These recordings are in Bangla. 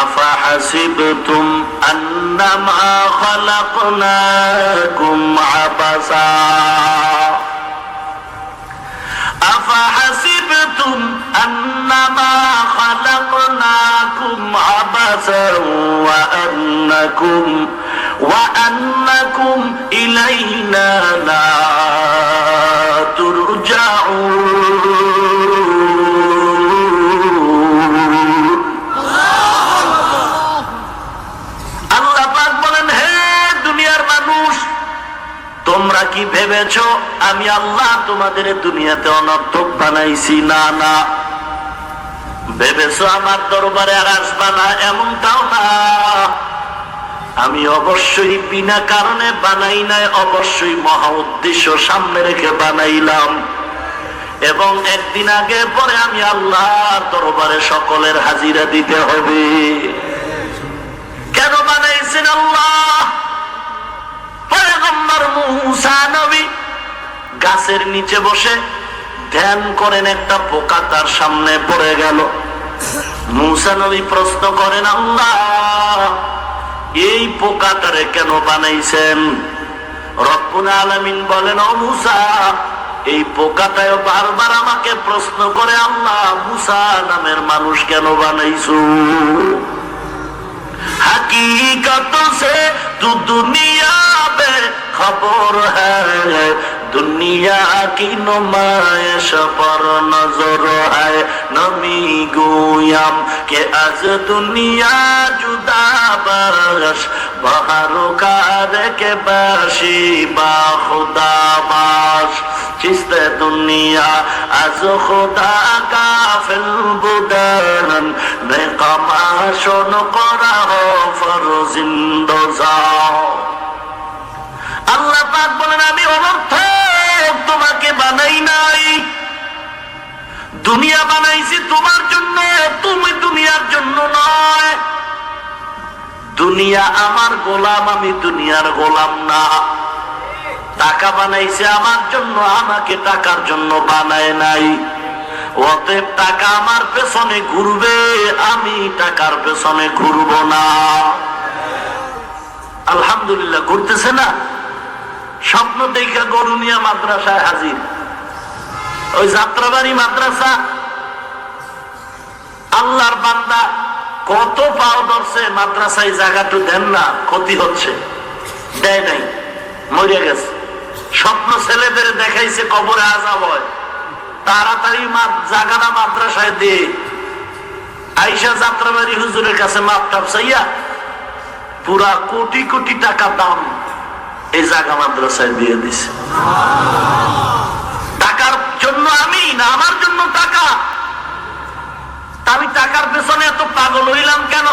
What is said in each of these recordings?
আফাহাসিবতুম আন্নামা খালাকনাকুম আবাসা আফাহাসিবতুম আন্নামা খালাকনাকুম আবাসা ওয়া আন্নাকুম ইলাইনা লা তুরজাউন। আল্লাহ পাক বলেন, হে দুনিয়ার মানুষ, তোমরা কি ভেবেছো আমি আল্লাহ তোমাদের দুনিয়াতে অনর্থক বানাইছি? না না। ভেবেছো আমার দরবারে আর আসবা না? এমনটাও না। আমি অবশ্যই বিনা কারণে বানাই নাই, অবশ্যই মহা উদ্দেশ্য সামনে রেখে বানাইলাম। এবং একদিন আগে পরে আমি আল্লাহর দরবারে সকলের হাজিরা দিতে হবে। কেন বানাইছেন আল্লাহ? পয়গম্বর মূসা নবী গাছের নিচে বসে ধ্যান করেন, একটা পোকা তার সামনে পড়ে গেল। মূসা নবী প্রশ্ন করেন, আল্লাহ এই পোকাটারে কেন বানাইছেন? রব্বুল আলামিন বলেন, ও মূসা, এই পোকাটাও বারবার আমাকে প্রশ্ন করে, আল্লাহ মূসা নামের মানুষ কেন বানাইছো? हकीकत से तू दुनिया में खबर है, दुनिया की नुमाइश पर नजर है। नमी गोयम के आज दुनिया जुदा बश बहारो कार के बाशी बा खुदा बाश। चिस्ते दुनिया आज खुदा का फिल बुदन बेकमाशुन करा हो फरजिंदो जाओ। আল্লাহ পাক বলেন, আমি অনর্থক তোমাকে বানাই নাই। দুনিয়া বানাইছি তোমার জন্য, তুমি দুনিয়ার জন্য নয়। দুনিয়া আমার গোলাম, আমি দুনিয়ার গোলাম না। টাকা বানাইছে আমার জন্য, আমাকে টাকার জন্য বানায় নাই। অতএব টাকা আমার পেছনে ঘুরবে, আমি টাকার পেছনে ঘুরবো না। আলহামদুলিল্লাহ, ঘুরতেছে না? স্বপ্ন দেখা গরু নিয়ে মাদ্রাসায় হাজির, ওই যাত্রাবাড়ি মাদ্রাসা। আল্লাহর বান্দা কত পাও ধরছে, মাদ্রাসায় জায়গাটা দেন না, ক্ষতি হচ্ছে, দেয় নাই, মরে গেছে। স্বপ্ন ছেলেদের দেখাইছে কবরে আযাব হয়, তাড়াতাড়ি জায়গাটা মাদ্রাসায় দে। আইসা যাত্রাবাড়ি হুজুরের কাছে মাপ টাপ চাইয়া পুরা কোটি কোটি টাকা দাম এই জায়গা মাদ্রাসায় দিয়ে দিছে। টাকার জন্য আমি না, আমার জন্য টাকা। আমি টাকার পেছনে এত পাগল হইলাম কেন?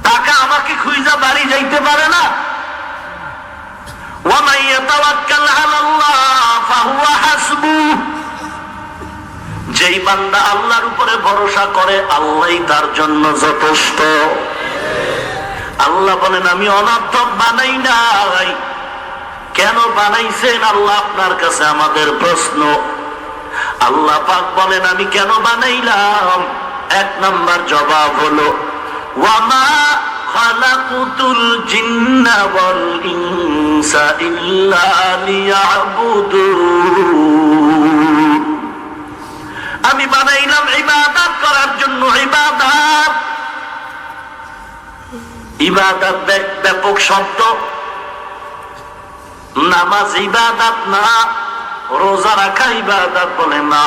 টাকা আমাকে খুঁজা বাড়ি যাইতে পারে না। ওয়ামান ইয়াতাওয়াক্কাল আলাল্লাহ ফাহুয়া হাসবুহ। যেই বান্দা আল্লাহর উপরে ভরসা করে, আল্লাহই তার জন্য যথেষ্ট। আল্লাহ বলেন, আমি অনর্থক বানাই নাই। কেন বানাইছেন আল্লাহ? আপনার কাছে আমাদের প্রশ্ন। আল্লাহ পাক বলেন, আমি কেন বানাইলাম? এক নাম্বার জবাব হলো, ওয়ামা খালাকুতুল জিন্না ওয়াল ইনসা ইল্লা লিয়াবুদুন। আমি বানাইলাম ইবাদত করার জন্য। ইবাদত, ইবাদত ব্যাপক শব্দ। নামাজ ইবাদত না, রোজা রাখা ইবাদত বলে না।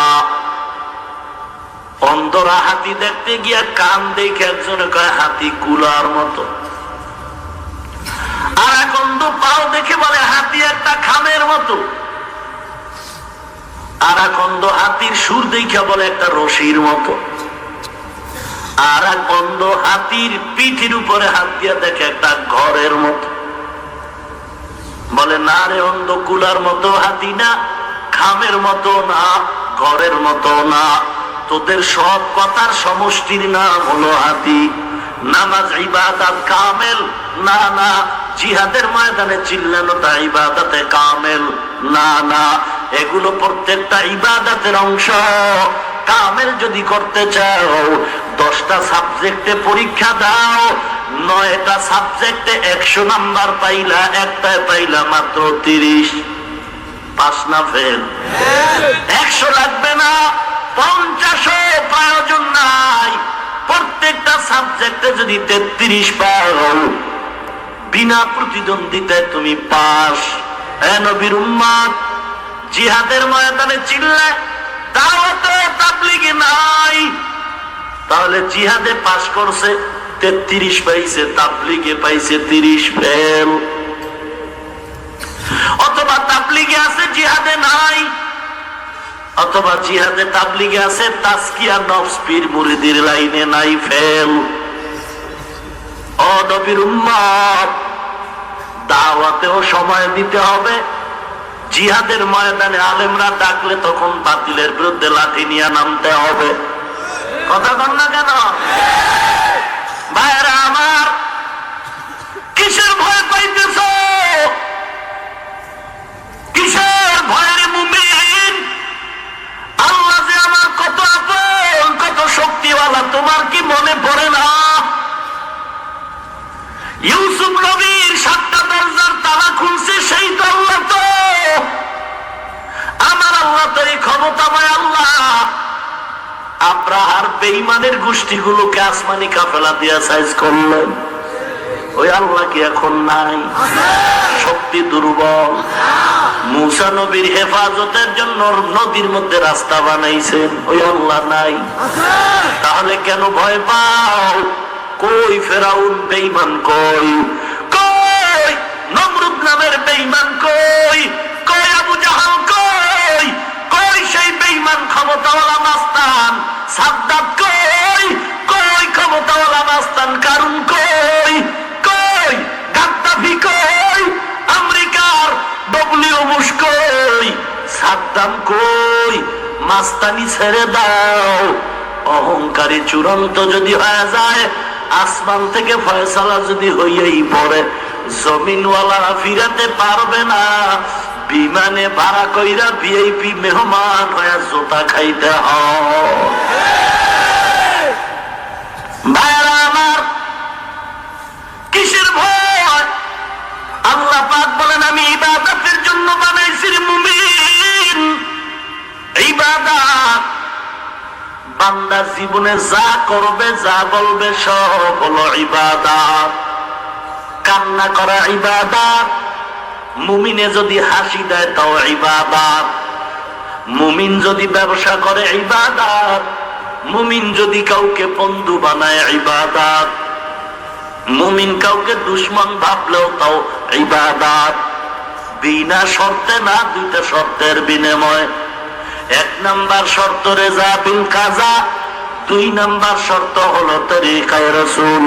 অন্ধরা হাতি দেখতে গিয়া কান দেখে একজনে কয় হাতি কুলার মতো, আর এক অন্ধ পাও দেখে বলে হাতি একটা খামের মতো, আর এক অন্ধ হাতির সুর দেখে বলে একটা রশির মতো, আর এক অন্ধ হাতির পিঠের উপরে হাত দিয়া দেখে একটা ঘরের মতো। বলে না রে অন্ধ, কুলার মতো হাতি না, খামের মতো না, ঘরের মতো না, তোদের সব কথার সমষ্টির নাম হলো হাতি। নামাজ ইবাদত কামেল না, না। জিহাদের ময়দানে চিল্লানো তা ইবাদতে কামেল না, না। এগুলো প্রত্যেকটা ইবাদতের অংশ। কামেল যদি করতে চাও, 10টা সাবজেক্টে পরীক্ষা দাও, 9টা সাবজেক্টে 100 নাম্বার পাইলা, একটায় পাইলা মাত্র 30, পাস না ফেল? 100 লাগবে না, 50ও প্রয়োজন নাই। প্রত্যেকটা সাবজেক্টে যদি 33 পাও, বিনা প্রতিদ্বন্দ্বিতায় তুমি পাস। নবীর উম্মত জিহাদের ময়দানে চিল্লায়, দাওয়াতে তাবলীগে নাই, তাহলে জিহাদে পাস করছে 33 পাইছে, তাবলীগে পাইছে 30, ফেল। অথবা তাবলীগে আছে জিহাদে নাই, অথবা জিহাদে তাবলীগে আছে তাজকিয়া নফস পীর মুরিদির লাইনে নাই, ফেল। ও নবীর উম্মত, দাওয়াতেও সময় দিতে হবে। জিহাদের ময়দানে আলেমরা ডাকলে তখন বাতিলের বিরুদ্ধে লাঠি নিয়ে নামতে হবে। কথা বল না কেন ভাইরা আমার? কিসের ভয় পাইতেছ? কিসের ভয়ের মুমিন? আল্লাহ যে আমার কত আপন, কত শক্তিওয়ালা, তোমার কি মনে পড়ে না? ইউসুফ নবীর 7টা দরজার তালা খুলছে সেই তো আল্লাহ। তো আমার আল্লাহ তো এই ক্ষমতাময় আল্লাহ। আব্রাহার বেঈমানের গোষ্ঠীগুলোকে আসমানি কাফেলা দিয়া সাইজ করলেন, ওই আল্লাহ কি এখন নাই? শক্তি দুর্বল। মুসা নবীর হেফাজতের জন্য নদীর মধ্যে রাস্তা বানাইছেন, ওই আল্লাহ নাই? তাহলে কেন ভয় পাও? কই ফেরাউন বেঈমান? কই কই নমরুদ নামের বেঈমান? কই কই আবু জাহাল? কই কই সেই বেঈমান ক্ষমতাওয়ালা মাস্তান সাদ্দাত? কই কই ক্ষমতাওয়ালা মাস্তান কারুন? কই কই গাদ্দাফি? কই আমেরিকার ডব্লিউ বুশ? কই সাদ্দাম? কই? মাস্তানি ছেড়ে দাও। অহংকারী চূড়ান্ত যদি হয়ে যায়, আসমান থেকে ফয়সালা যদি হইয়াই পড়ে, জমিনওয়ালারা ফিরাতে পারবে না। বিমানে ভাড়া কইরা ভিআইপি মেহমান হয়ে জোতা খাইতে হয়। ভাইরা আমার, কিসের ভয়? আল্লাহ পাক বলেন, আমি ইবাদতের জন্য বানাইছি রে মুমিন। ইবাদত বান্দা জীবনে যা করবে, যা বলবে, সব হলো ইবাদত। কান্না করা ইবাদত, মুমিনে যদি হাসি দেয় তাও ইবাদত। মুমিন যদি ব্যবসা করে ইবাদত, মুমিন যদি কাউকে বন্ধু বানায় ইবাদত, মুমিন কাউকে দুশমন ভাবলেও তাও ইবাদত। বিনা শর্তে না, 2টা শর্তের বিনিময়। 1 নাম্বার শর্ত রেজা বিল কাজা, 2 নাম্বার শর্ত হলো তরিকায়ে রাসূল।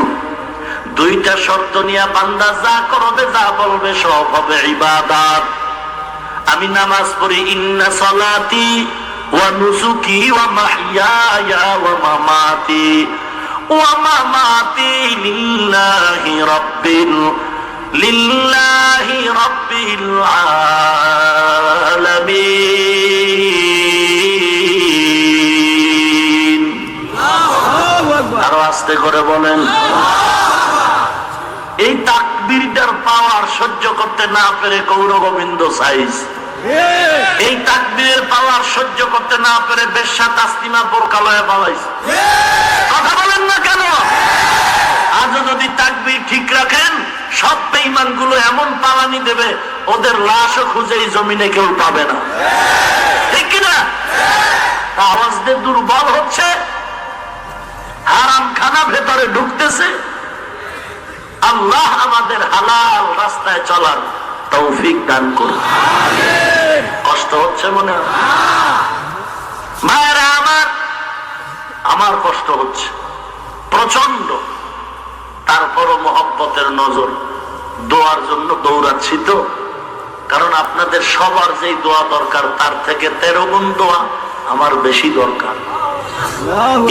2টা শর্ত নিয়ে বান্দা যা করবে, যা বলবে, সব হবে ইবাদত। আমি নামাজ পড়ি, ইন্না সালাতি ওয়া নুসুকি ওয়া মাহইয়ায়া ওয়া মামাতি ওয়া মামাতি লিল্লাহি রাব্বিল আলামিন। আরো আস্তে করে বলেন। এই তাকবীরটার পাওয়ার সহ্য করতে না পেরে গৌর গোবিন্দ সাইজ, এই তাকবীরের পাওয়ার সহ্য করতে না পেরে বেশ্যা তাসলিমা বোরকালয়ে পালাইছে। কথা বলেন না কেন? আজও যদি তাকবীর ঠিক রাখেন, সব বেঈমান গুলো এমন পালানি দেবে, ওদের লাশও খুঁজে এই জমিনে কেউ পাবে না। ঠিক কিনা? আওয়াজ দিয়ে দুর্বল হচ্ছে, হারাম খানা ভেতরে ঢুকতেছে। আল্লাহ আমাদের হালাল রাস্তায় চলার তৌফিক দান করুন। কষ্ট হচ্ছে মনে হয়? মায়েরা আমার কষ্ট হচ্ছে প্রচন্ড। তারপরও মহব্বতের নজর, দোয়ার জন্য দৌড়াচ্ছি তো। কারণ আপনাদের সবার যেই দোয়া দরকার, তার থেকে 13 গুণ দোয়া আমার বেশি দরকার।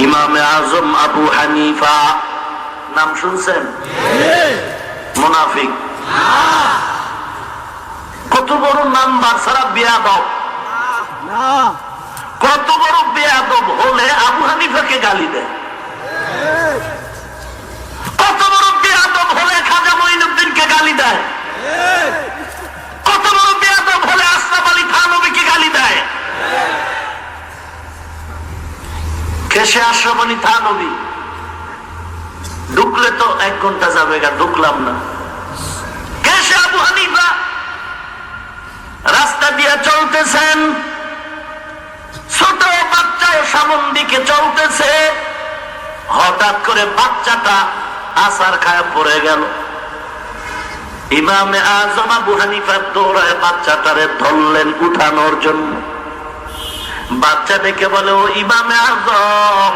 ইমামে আজম আবু হানিফা নাম শুনছেন? মুনাফিক। কত বড় নাম্বার ছাড়া বেয়াদব, কত বড় বেয়াদব হলে আবু হানিফাকে গালি দেয়। কত বড় বেয়াদব হলে খাজা মঈনুদ্দিনকে গালি দেয়, কত বড় বেয়াদব হলে আশরাফ আলী থানভীকে গালি দেয়। কেসে আশরাফ আলী থানভী ঢুকলে তো 1 ঘন্টা যাবে, ঢুকলাম না। কেসে আবু হানিফা রাস্তা দিয়ে চলতেছেন, ছোট বাচ্চাও সামন দিকে চলতেছে, হঠাৎ করে বাচ্চাটা আছাড় খায় পড়ে গেল। ইমামে আজম আবু হানিফা দৌড়ায় বাচ্চাটারে ধরলেন উঠানোর জন্য। বাচ্চা দেখে বলে, ও ইমামে আজম,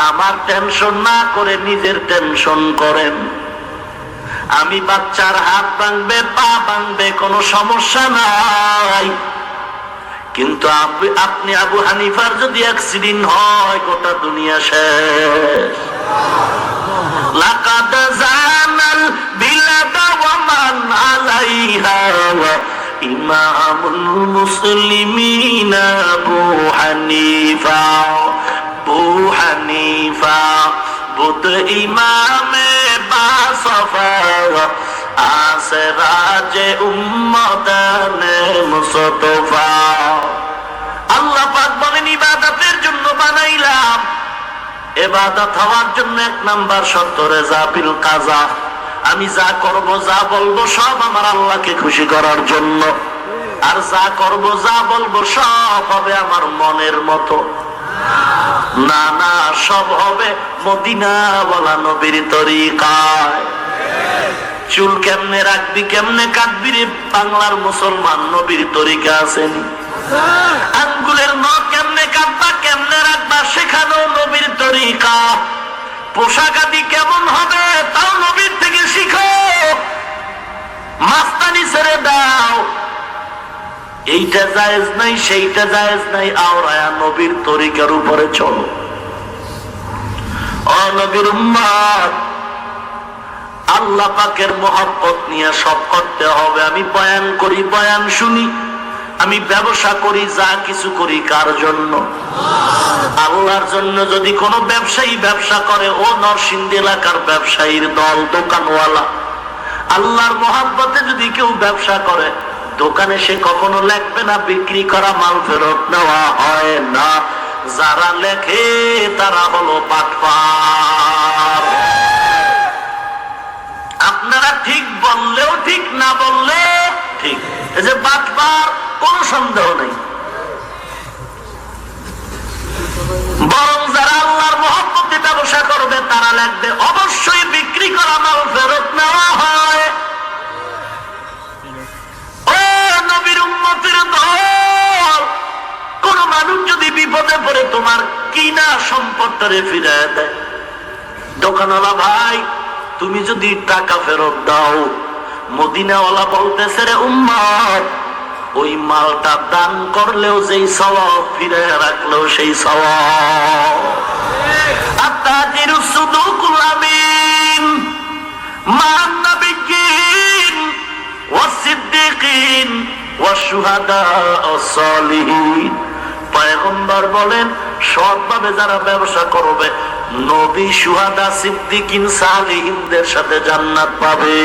আমার টেনশন না করে নিজের টেনশন করেন। আমি বাচ্চার হাত ভাঙবে, পা ভাঙবে, কোনো সমস্যা নাই, কিন্তু আপনি আবু হানিফার যদি অ্যাক্সিডেন্ট হয় গোটা দুনিয়া শেষ। লাকাদ জানাল বিলাদা ওয়া মান আলাইহা ওয়া ইমামুল মুসলিমিনা আবু হানিফা। আবু হানিফা বুত ইমামে বাসফা আসরাজে উম্মতানে মুস্তাফা। আল্লাহ পাক বলেন, ইবাদতের জন্য বানাইলাম, ইবাদত হওয়ার জন্য 1 নাম্বার শর্ত রেজা বিল কাজা। আমি যা করব, যা বলবো সব আমার আল্লাহকে খুশি করার জন্য, আর যা করব, যা বলবো সব হবে আমার মনের মতো না, না, সব হবে মদিনা ওয়ালা নবীর তরিকায়। চুল কেমনে রাখবি, কেমনে কাটবি রে বাংলার মুসলমান, নবীর তরিকা আছেন। আঙ্গুলের নখ কেমনে কাটবা, কেমনে রাখবা, সেখানেও নবীর তরিকা। পোশাক আদি কেমন হবে, তাও নবীর থেকে শিখো। মাস্তানি ছেড়ে দাও, এইটা জায়েজ নাই, সেইটা জায়েজ নাই, আওরায়া নবীর তরিকার উপরে চলো। ও নবীর উম্মত, আল্লাহ পাকের মহব্বত নিয়ে সব করতে হবে। আমি বয়ান করি, বয়ান শুনি, আমি ব্যবসা করি, যা কিছু করি কার জন্য? আল্লাহর জন্য। যদি কোনো ব্যবসায়ী ব্যবসা করে, ও নরসিংদী এলাকার ব্যবসায়ীর দল, দোকানওয়ালা, আল্লাহর মহব্বতে যদি কেউ ব্যবসা করে, দোকানে সে কখনো লেখবে না বিক্রি করা মাল ফেরত নেওয়া হয় না। যারা লেখে তারা হলো বাটপার। আপনারা ঠিক বললেও ঠিক, না বললে ঠিক, এই যে বাটপার, কোনো সন্দেহ নেই। বরং যারা আল্লাহর মহব্বতে ব্যবসা করবে তারা লিখবে অবশ্যই বিক্রি করা মাল ফেরত নেওয়া হয়। ও নবীর উম্মতের দল, কোন মানুষ যদি বিপদে পড়ে তোমার কিনা সম্পদটারে ফিরিয়ে দেয়, দোকানওয়ালা ভাই তুমি যদি টাকা ফেরত দাও, মদিনাওয়ালা বলতেছে, রে উম্মত, ওই মালটা দান করলেও যেই সওয়াব, ফিরে রাখলেও সেই সওয়াব। আত্তাজিরুস সুদুকুল আমিন মান নাবিয়্যিন ওয়াস সিদ্দিকিন ওয়াস শুহাদা ওয়াস সালিহিন। পয়গম্বর বলেন, সৎভাবে যারা ব্যবসা করবে, নবী, শুহাদা, সিদ্দিকিন, সালিহিনদের সাথে জান্নাত পাবে।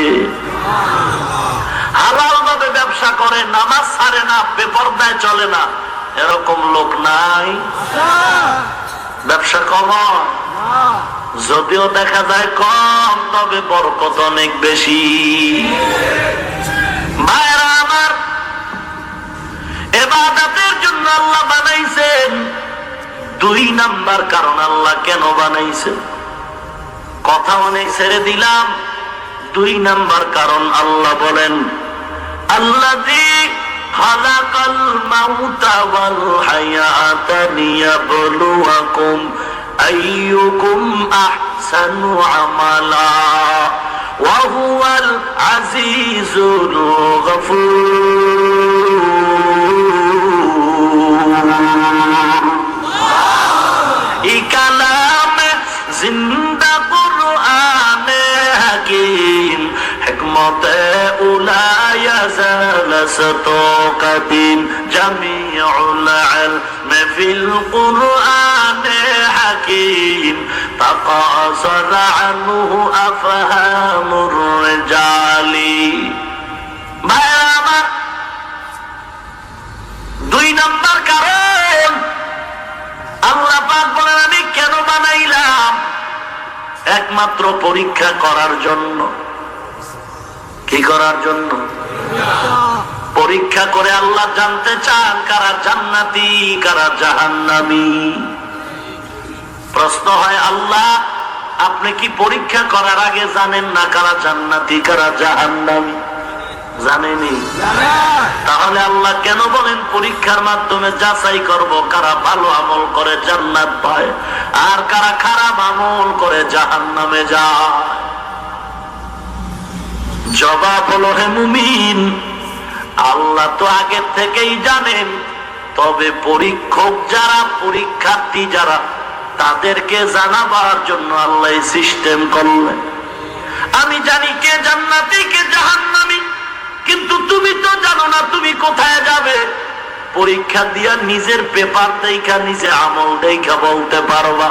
হালাল ভাবে ব্যবসা করে, নামাজ ছাড়ে না, বেপরদায় চলে না, এরকম লোক নাই। ব্যবসা কম, যদিও দেখা যায় কম, তবে বরকত অনেক বেশি। ভাইরা আমার, ইবাদতের জন্য আল্লাহ বানাইছেন। 2 নাম্বার কারণ আল্লাহ কেন বানাইছেন, কথা অনেক ছেড়ে দিলাম। 2 নাম্বার কারণ আল্লাহ বলেন, আল্লাযী খালাকাল মাউতা ওয়াল হায়াতা লিয়াবলুয়াকুম আইয়ুকুম আহসানু আমালা ওয়া হুয়াল আজিজুল গফুর। এই কালামে জিন্দা কুরআনে হাকীম, হিকমতে উলায়া জালাসাতু কাদিম, জামিউল ইলম ফিল কুরআনে হাকীম। تقاصر عنه أفهام الرجال ভাইরা আমার, 2 নাম্বার কারণ আল্লাহ পাক বলেন আমি কেন বানাইলাম, একমাত্র পরীক্ষা করার জন্য। কি করার জন্য? পরীক্ষা করে আল্লাহ জানতে চান কারা জান্নাতি কারা জাহান্নামী। প্রশ্ন হয়, আল্লাহ আপনি কি পরীক্ষা করার আগে জানেন না কারা জান্নাতি কারা জাহান্নামী? জানেনি? তাহলে আল্লাহ কেন বলেন পরীক্ষার মাধ্যমে যাচাই করব কারা ভালো আমল করে জান্নাত পায় আর কারা খারাপ আমল করে জাহান্নামে যায়? জবাব হলো, হে মুমিন, আল্লাহ তো আগে থেকেই জানেন, তবে পরীক্ষক যারা, পরীক্ষার্থী যারা, তাদেরকে জানাবার জন্য আল্লাহ সিস্টেম করলেন। আমি জানি কে জান্নাতি কে জাহান্নামী, কিন্তু তুমি তো জানো না তুমি কোথায় যাবে। পরীক্ষা দিয়া নিজের পেপার দেখা নিজে আমল দেখা বলতে পারবা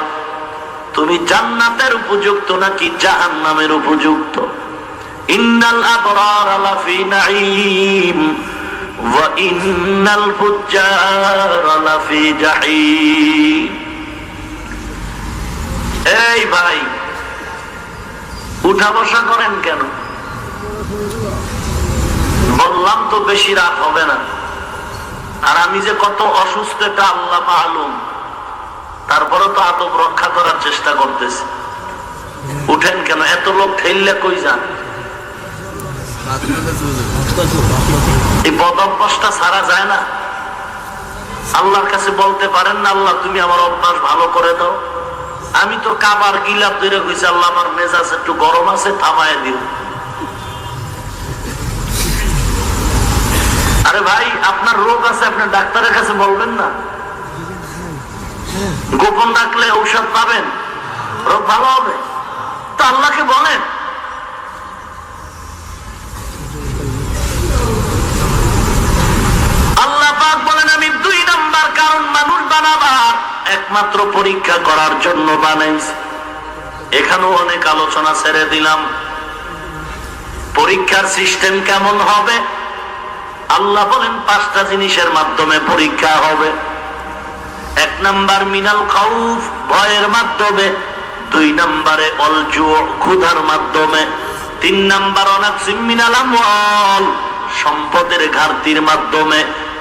তুমি জান্নাতের উপযুক্ত নাকি জাহান্নামের উপযুক্ত। ইন্নাল আবরার লাফি নাঈম ওয়া ইন্নাল ফুজ্জার লাফি জাহিম। এই ভাই, উঠা বসা করেন কেন? বললাম তো বেশি রাত হবে না। আর আমি যে কত অসুস্থ এটা আল্লাহ মালুম, তারপরে তো আদব রক্ষা করার চেষ্টা করতেছি। উঠেন কেন? এত লোক ঠেললে কই যান? এই বদ অভ্যাসটা ছাড়া যায় না। আল্লাহর কাছে বলতে পারেন না, আল্লাহ তুমি আমার অভ্যাস ভালো করে দাও। আমি তো কাবার গিলাপ ধরে কইছি, আল্লাহ আমার মেজাজ একটু গরম আছে, থামায় দিও। আরে ভাই, আপনার রোগ আছে, আপনি ডাক্তারের কাছে বলবেন না? গোপন রাখলে ঔষধ পাবেন, রোগ ভালো হবে। তো আল্লাহকে বলেন। আল্লাহ পাক বলেন আমি 2 নাম্বার কারণ মানুষ বানাবার একমাত্র পরীক্ষা করার জন্য বানাইছি। এখানেও অনেক আলোচনা ছেড়ে দিলাম। পরীক্ষার সিস্টেম কেমন হবে? আল্লাহ বলেন 5টা জিনিসের মাধ্যমে পরীক্ষা হবে। 1 নাম্বার মিনাল খাউফ, ভয়ের মাধ্যমে। 2 নাম্বারে অল জু, ক্ষুধার মাধ্যমে। 3 নাম্বার অনাকসিম মিনাল আমওয়াল, সম্পদের ঘাটতির মাধ্যমে।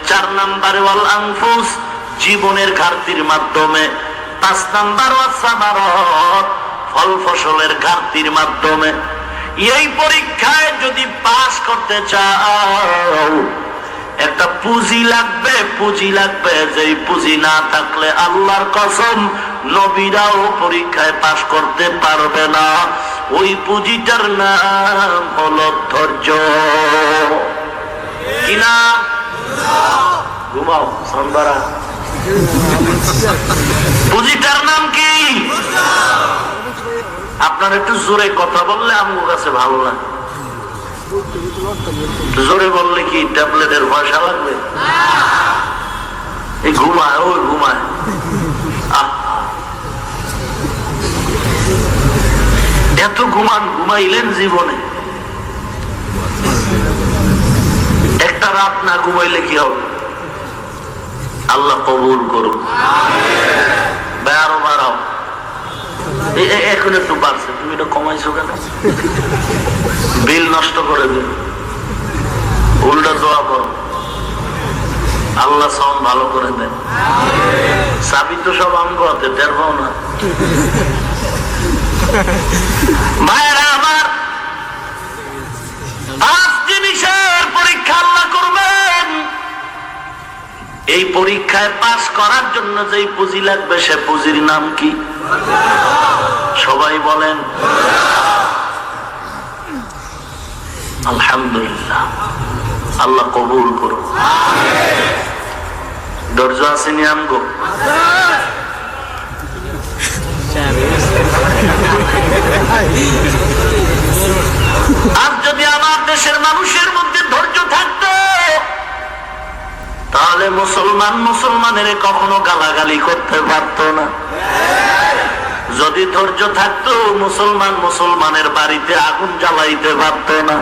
4 নাম্বারে ওয়াল আনফুস, জীবনের ঘাটতির মাধ্যমে। 5 নাম্বার ওয়াস সামারাত, ফল ফসলের ঘাটতির মাধ্যমে। এই পরীক্ষায় যদি পাস করতে চাও একটা পুঁজি লাগবে, পুঁজি লাগবে। যেই পুঁজি না থাকলে আল্লাহর কসম নবীরাও পরীক্ষায় পাস করতে পারবে না। ওই পুঁজিটার নাম হলো ধৈর্য। কি নাম? ঘুমাও সন্ধ্যারা। পুঁজিটার নাম কি? আপনার একটু জোরে কথা বললে আমার কাছে ভালো লাগে। জোরে বললে কি ট্যাবলেটের পয়সা লাগবে? এই ঘুমায়, ওই ঘুমায়। এত ঘুমান ঘুমাইলেন জীবনে? একটা রাত না ঘুমাইলে কি হবে? আল্লাহ কবুল করুন। আরো বাড়াও। এখন একটু বাড়ছে, তুমি এটা কমাইছো কেন? বিল নষ্ট করে দিন। উল্টা দোয়া করো, আল্লাহ সাউন্ড ভালো করে দেন। চাবি তো সব আমগো হাতে, টের পাও না? ভাইরা আমার, 5 জিনিসের পরীক্ষা আল্লাহ করবেন। এই পরীক্ষায় পাস করার জন্য যেই পুঁজি লাগবে সে পুঁজির নাম কি? সবাই বলেন আলহামদুলিল্লাহ। আল্লাহ কবুল করুন। ধৈর্য আসেনি আমগো? আর যদি আমার দেশের মানুষের মধ্যে ধৈর্য থাকতো তাহলে মুসলমানের কখনো গালাগালি করতে পারতো না। যদি ধৈর্য থাকতো মুসলমান মুসলমানের বাড়িতে আগুন জ্বালাইতে পারত না।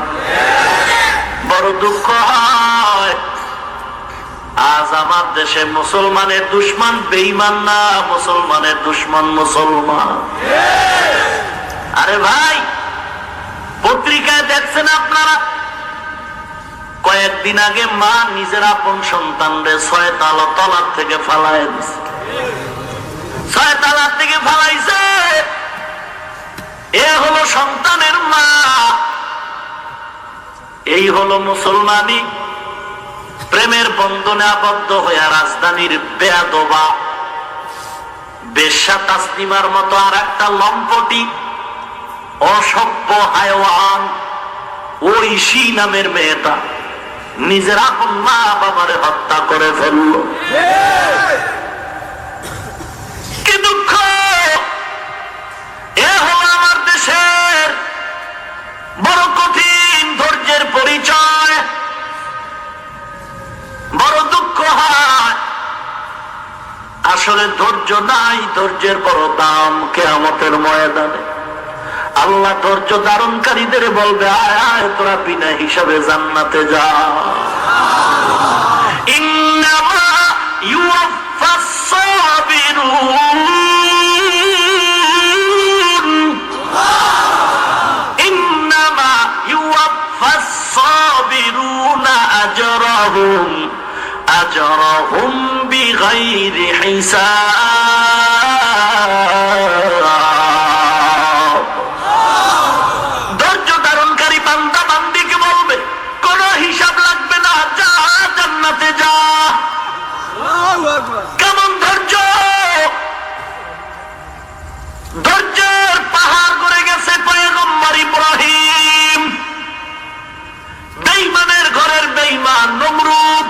বড় দুঃখ হয় আজ আমার দেশে মুসলমানের দুশ্মন বেঈমান না, মুসলমানের দুশ্মন মুসলমান। আরে ভাই, পত্রিকায় দেখছেন আপনারা, কয়েকদিন আগে মা নিজের আপন সন্তানরে 6 তলা থেকে ফালায় দিছে। 6 তলা থেকে ফালাইছে। এ হলো সন্তানের মা। এই হলো মুসলমানি। প্রেমের বন্ধনে আবদ্ধ হইয়া রাজধানীর বেয়াদবা বেশ্যা তাসলিমার মতো আর একটা লম্পটি অসভ্য হায়ওয়ান ঐশী নামের মেয়েটা নিজের আপন মা বাবারে হত্যা করে ফেলল। কি দুঃখ! এ হলো আমার দেশের বড় কঠিন ধৈর্যের পরিচয়। বড় দুঃখ হয় আসলে ধৈর্য নাই, ধৈর্যের বড় দাম কিয়ামতের ময়দানে। আল্লাহ ধৈর্য ধারণকারীদের বলবে, আয় আয় তোরা বিনা হিসাবে জান্নাতে যা। ইন্নামা ইউওয়াফাস সাবিরুন, ইন্নামা ইউওয়াফাস সাবিরুনা আজরাহুম আজরাহুম বিগাইরি হিসাব। ধৈর্য ধারণকারী বান্দা বান্দিকে বলবে, কোন হিসাব লাগবে না, যা জান্নাতে যা। কেমন ধৈর্য! ধৈর্যের পাহাড় গড়ে গেছে পয়গম্বর ইব্রাহিম। বেঈমানের ঘরের বেঈমান নমরুদ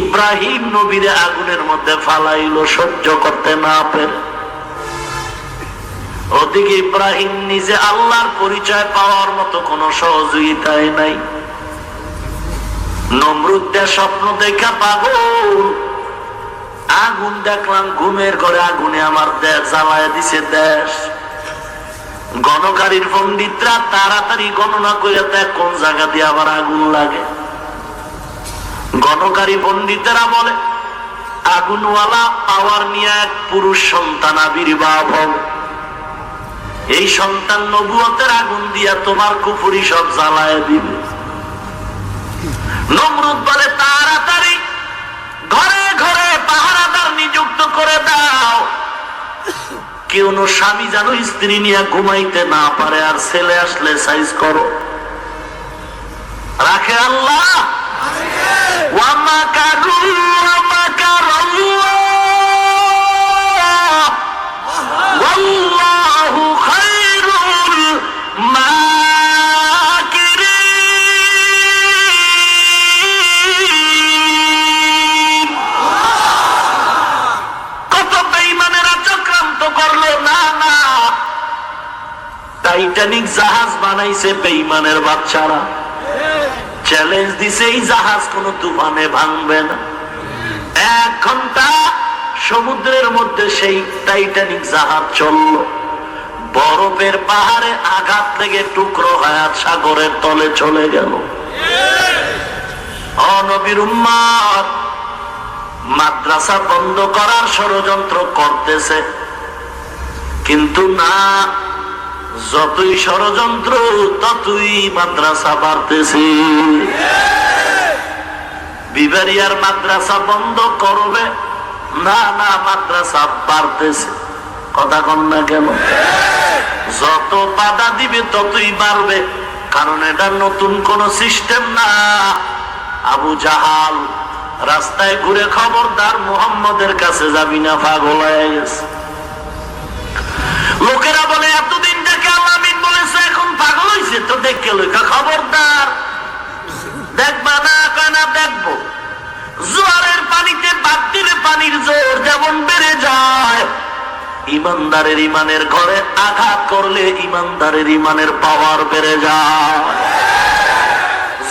ইব্রাহিম নবীরে আগুনের মধ্যে ফালাইলো সহ্য করতে না পেরে। ওদিকে ইব্রাহিম নিজে আল্লাহর পরিচয় পাওয়ার মতো কোন সহযোগিতাই নাই। নমরুদদের স্বপ্ন দেখা পাগল, আগুন দেখলাম ঘুমের ঘরে, আগুনে আমার দেশ জ্বালায় দিছে দেশ। গণকারীর পণ্ডিতরা তাড়াতাড়ি গণনা করে দেখ কোন জায়গা দিয়ে আবার আগুন লাগে। গণকারী পণ্ডিতেরা বলে আগুনওয়ালা পাওয়ার নিয়ে এক পুরুষ সন্তান আবির্ভাব হবে। এই সন্তান নবুয়তের আগুন দিয়া তোমার কুফরি সব জ্বালায় দিবে। নমরুদ বলে তাড়াতাড়ি ঘরে ঘরে পাহারাদার নিযুক্ত করে দাও, কেউ স্বামী যেন স্ত্রী নিয়ে ঘুমাইতে না পারে, আর ছেলে আসলে সাইজ করো। রাখে আল্লাহ। ওয়ামাকারু ওয়ামাকারাল্লাহ ওয়াল্লাহু খায়রুল মাকিরিন। কত বেঈমানেরা চক্রান্ত করলো, না না, টাইটানিক জাহাজ বানাইছে বেঈমানের বাচ্চারা। চ্যালেঞ্জ দিছে এই জাহাজ কোন তুফানে ভাঙবে না। 1 ঘন্টা সমুদ্রের মধ্যে সেই টাইটানিক জাহাজ চলল। বরফের পাহাড়ে আঘাত লেগে টুকরো হয়ে সাগরের তলে চলে গেল। নবীর উম্মত মাদ্রাসা বন্ধ করার ষড়যন্ত্র করতেছে, কিন্তু না, যতই ষড়যন্ত্র ততই মাদ্রাসা বাড়তেছে। বিবারিয়ার মাদ্রাসা বন্ধ করবে না, না, মাদ্রাসা বাড়তেছে। কথা কন না কেন? যত বাধা দিবে ততই বাড়বে, কারণ এটা নতুন কোন সিস্টেম না। আবু জাহাল রাস্তায় ঘুরে খবরদার মুহাম্মদের কাছে যাবি না, পাগল হয়ে গেছে। লোকেরা বলে এতদিন দেখে আলামিন বলেছে, এখন পাগল হয়েছে তো দেখে লইকা খবরদার দেখবা না। কয় না দেখবো। জোয়ারের পানিতে বাদ দিলে পানির জোর যেমন বেড়ে যায়, ইমানদারের ইমানের ঘরে আঘাত করলে ইমানদারের ইমানের পাওয়ার বেড়ে যায়।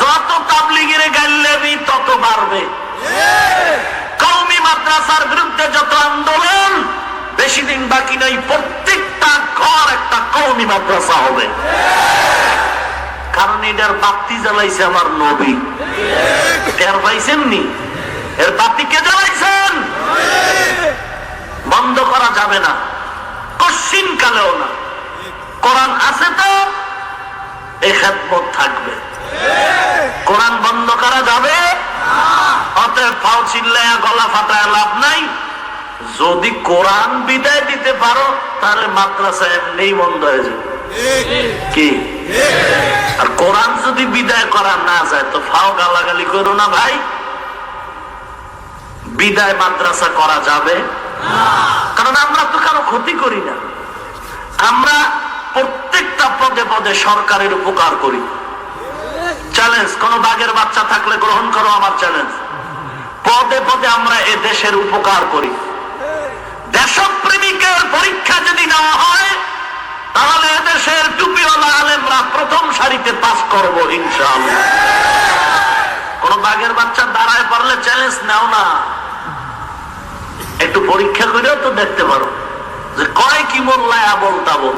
যত তাবলীগের গাইলেবি তত বাড়বে। কওমি মাদ্রাসার বিরুদ্ধে যত আন্দোলন বেশি দিন বাকি নাই, প্রত্যেকটা ঘর একটা কওমি মাদ্রাসা হবে। কারণ এটার বাতি জ্বালাইছে আমার নবী। টের পাইছেন নি? এর বাতি কে জ্বালাইছেন? বন্ধ করা যাবে না, কশিন কালেও না। কোরআন আছে তো এই খেদমত থাকবে। কোরআন বন্ধ করা যাবে? অতএব ফাও চিল্লায়া গলা ফাটায় লাভ নাই। যদি কোরআন বিদায় দিতে পারো তাহলে মাদ্রাসা এমনি বন্ধ হয়ে যাবে। কি? আর কোরআন যদি বিদায় করা না যায় তো ফাও গালাগালি করো না ভাই। বিদায় মাদ্রাসা করা যাবে, কারণ আমরা তো কারো ক্ষতি করি না। আমরা প্রত্যেকটা পদে পদে সরকারের উপকার করি। চ্যালেঞ্জ, কোন বাঘের বাচ্চা থাকলে গ্রহণ করো আমার চ্যালেঞ্জ। পদে পদে আমরা এ দেশের উপকার করি। দেশপ্রেমিকের পরীক্ষা যদি নেওয়া হয় তাহলে এদেশের টুপিওয়ালা আলেমরা প্রথম সারিতে পাস করব ইনশাআল্লাহ। কোন বাঘের বাচ্চা দাঁড়ায় পারলে চ্যালেঞ্জ নাও না, একটু পরীক্ষা করেও তো দেখতে পারো যে কয় কি মোল্লায় আবল তাবল।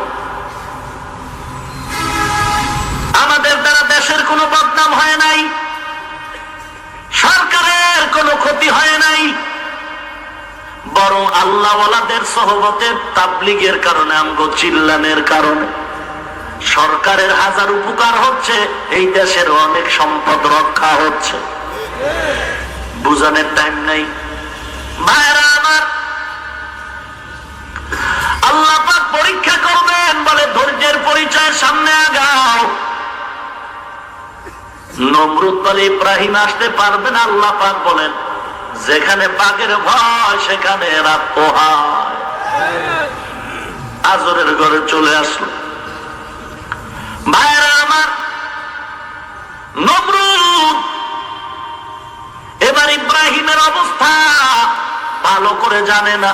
আমাদের দ্বারা দেশের কোনো বদনাম হয় নাই, সরকারের কোনো ক্ষতি হয় নাই, বরং আল্লাহওয়ালাদের সহবতের তাবলীগের কারণে, আমগো চিল্লানের কারণে সরকারের হাজার উপকার হচ্ছে, এই দেশের অনেক সম্পদ রক্ষা হচ্ছে। বুঝানোর টাইম নাই ভাইরা আমার। আল্লাহ পাক পরীক্ষা করবেন, বলে ধৈর্যের পরিচয়, সামনে আগাও। নমরুদ বলে ইব্রাহিম আসতে পারবে না। আল্লাহ পাক বলেন যেখানে বাঘের ভয় সেখানে রাত পোহায়। আজরের ঘরে চলে আসলো। ভাইরা আমার, নমরুদ এবার ইব্রাহিমের অবস্থা ভালো করে জানে না।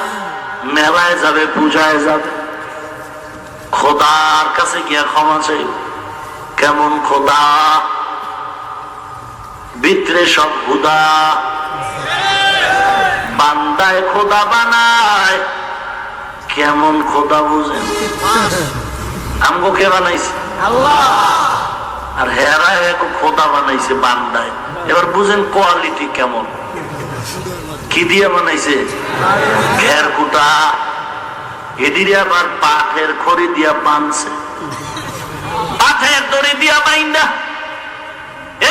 মেলায় যাবে, পূজায় যাবে, খোদার কাছে গিয়া ক্ষমা চাই। কেমন খোদা? ভিতরে সব হুদা, বান্দায় খোদা বানায়। কেমন খোদা বুঝেন? আমগো কে বানাইছে? আল্লাহ। আর হেরা খোদা বানাইছে বান্দায়। এবার বুঝেন কোয়ালিটি কেমন। কি দিয়ে বানাইছে? ঘের কুটা, এদিকে আবার পাঠের খড়ি দিয়া বানছে, পাঠের দড়ি দিয়া বাইন্দা।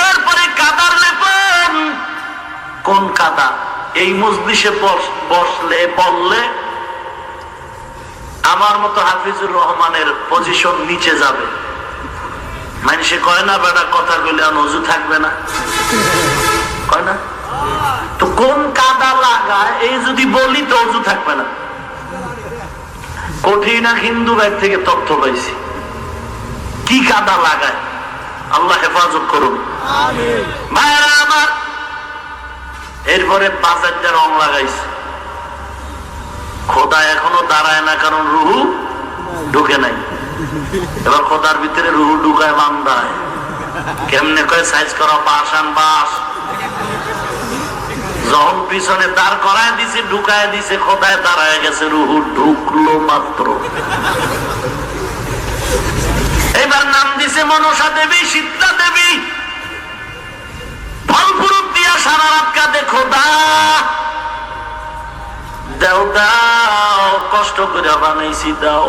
এরপরে কাদার লেপন। কোন কাদা? এই মজলিসে বসলে পড়লে আমার মতো হাফিজুর রহমানের পজিশন নিচে যাবে। মানুষে কয় না বেটা কথা কইলে অজু থাকবে না, কয় না? তো কোন কাদা লাগায় এই যদি বলি তো অজু থাকবে না। কঠিন এক হিন্দু ভাই থেকে তথ্য পাইছি কি কাদা লাগায়। আল্লাহ হেফাজত করুন ভাইরা আমার। এরপরে 5,000 রং লাগাইছে। খোদা এখনো দাঁড়ায় না, কারণ রুহু ঢুকে নাই। এবার খোদার ভিতরে রুহু ঢুকায় বান্দায়। কেমনে কয়? সাইজ করা বাঁশ আন বাঁশ। যখন পিছনে দাঁড় করায় দিছে, ঢুকায় দিছে, খোদায় দাঁড়ায় গেছে, রুহু ঢুকলো মাত্র। এবার নাম দিছে মনসা দেবী, শীতলা দেবী। ফল ফুরুত দিয়া সারা রাত কাঁদে, খোদা দাও দাও, কষ্ট করে বানাইছি দাও।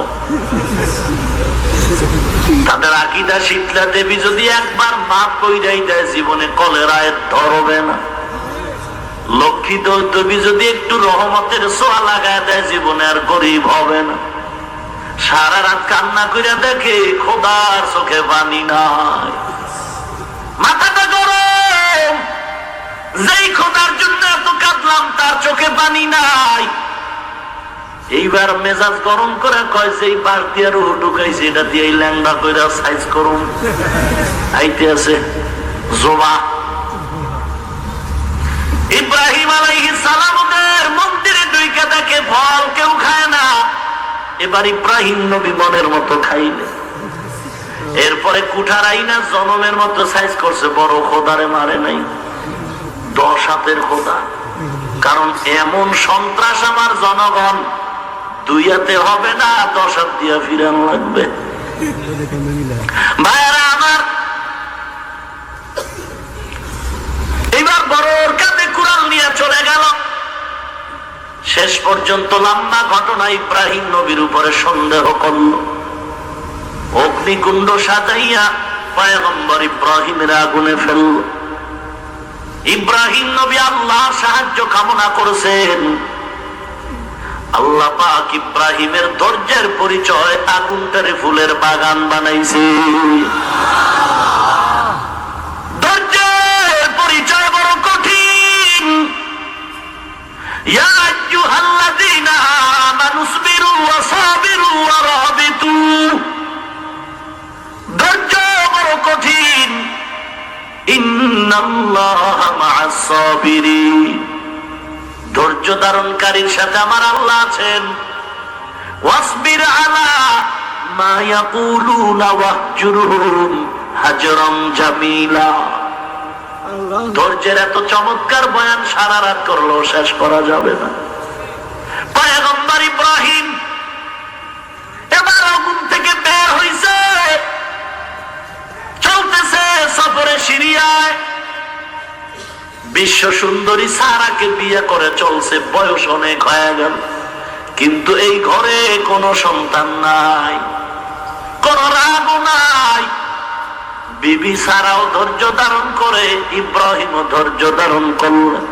তাদের আকীদা শীতলা দেবী যদি একবার মাফ কইরাই দেয় জীবনে কলেরায় ধরবে না। লক্ষ্মী দেবী যদি একটু রহমতের ছোঁয়া লাগায় দেয় জীবনে আর গরিব হবে না। সারা রাত কান্না করে দেখে খোদার চোখে পানি নাই, মাথাটা গরম। যেই খোদার জন্য এত কাঁদলাম তার চোখে পানি নাই। এইবার মেজাজ গরম করে কয় যে বার দিয়ে রুহু ঢুকাইছে এটা দিয়ে ল্যাংড়া করে সাইজ করুন। আইতে আছে জোবা। ইব্রাহিম আলাইহিস সালামের মন্দিরে ঢুইকা দেখে ফল কেউ খায় না। এবার ইব্রাহিম নবী মনের মতো খাইলে। এরপরে কুঠার আইনা জনমের মতো সাইজ করছে। বড় খোদারে মারে নাই, 10 হাতের খোদা। কারণ এমন সন্ত্রাস আমার জনগণ 2 হাতে হবে না, 10 হাত দিয়া ফিরান লাগবে। ভাইরা আমার, এবার বড়র কাছে কুরআন নিয়ে চলে গেল। শেষ পর্যন্ত লম্বা ঘটনা, ইব্রাহিম নবীর উপরে সন্দেহ করল, অগ্নিকুণ্ড সাজাইয়া পয়গম্বর ইব্রাহিমের আগুনে ফেলল। ইব্রাহিম নবী আল্লাহ সাহায্য কামনা করেছেন। আল্লাহ পাক ইব্রাহিমের ধৈর্যের পরিচয় আগুনটারে ফুলের বাগান বানাইছে। ধৈর্যের পরিচয় বড় কঠিন। ইয়া আইয়ুহাল্লাযীনা আমানু সবিরু ওয়া সাবিরু ওয়া রাবিতু। ধৈর্য বড় কঠিন। ইন্নাল্লাহা মা'আস সাবিরিন। ধৈর্য ধারণকারীর সাথে আমার আল্লাহ আছেন। ওয়াসবির আলা মা ইয়াকুলুনা ওয়াহজুরহুম হাজরাম জামিলা। ধৈর্যের এত চমৎকার বয়ান সারা রাত করলেও শেষ করা যাবে না। পয়গম্বর ইব্রাহিম এবার আগুন থেকে বের হইছে, চলতেছে সফরে সিরিয়ায়। বিশ্ব সুন্দরী সারাকে বিয়ে করে চলছে, বয়স অনেক হয়ে গেল, কিন্তু এই ঘরে কোনো সন্তান নাই, কোন রাগও নাই। বিবি সারাও ধৈর্য ধারণ করে, ইব্রাহিমও ধৈর্য ধারণ করলেন।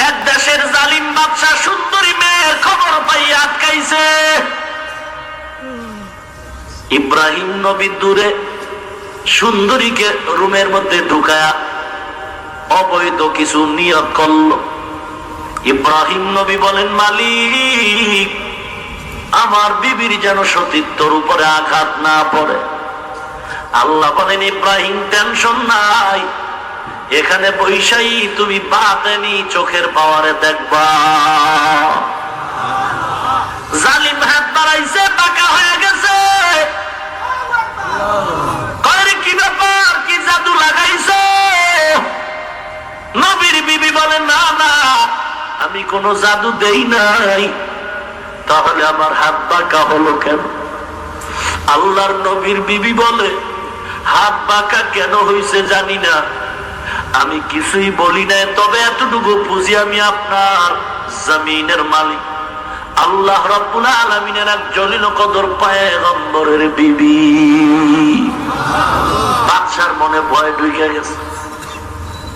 এক দেশের জালিম বাদশা সুন্দরী মেয়ের খবর পাইয়া আটকাইছে। ইব্রাহিম নবী দূরে সুন্দরীকে রুমের মধ্যে ঢুকায়া অবৈধ কিছু নিয়ত করল। ইব্রাহিম নবী বলেন, মালিক, আমার বিবির যেন সতীত্বর উপরে আঘাত না পড়ে। আল্লাহ বলেন, ইব্রাহিম টেনশন নাই, এখানে বৈশাই তুমি বাতেনি চোখের পাওয়ারে দেখবা। জালিম হাত বাড়াইছে, পাকা হয়ে গেছে। কি ব্যাপার, কি জাদু লাগাইছো? নবীর বিবি বলে, না না, আমি কোনো জাদু দেই নাই। তাহলে আমার হাত বাঁকা হলো কেন? আল্লাহর নবীর বিবি বলে, হাত বাঁকা কেন হইছে জানি না, আমি কিছুই বলি নাই, তবে এতটুকু বুঝি আমি আপনার জমিনের মালিক আল্লাহ রাব্বুল আলামিনের এক জলিল কদর পয়গম্বরের বিবি। বাদশার মনে ভয় ঢুকে গেছে,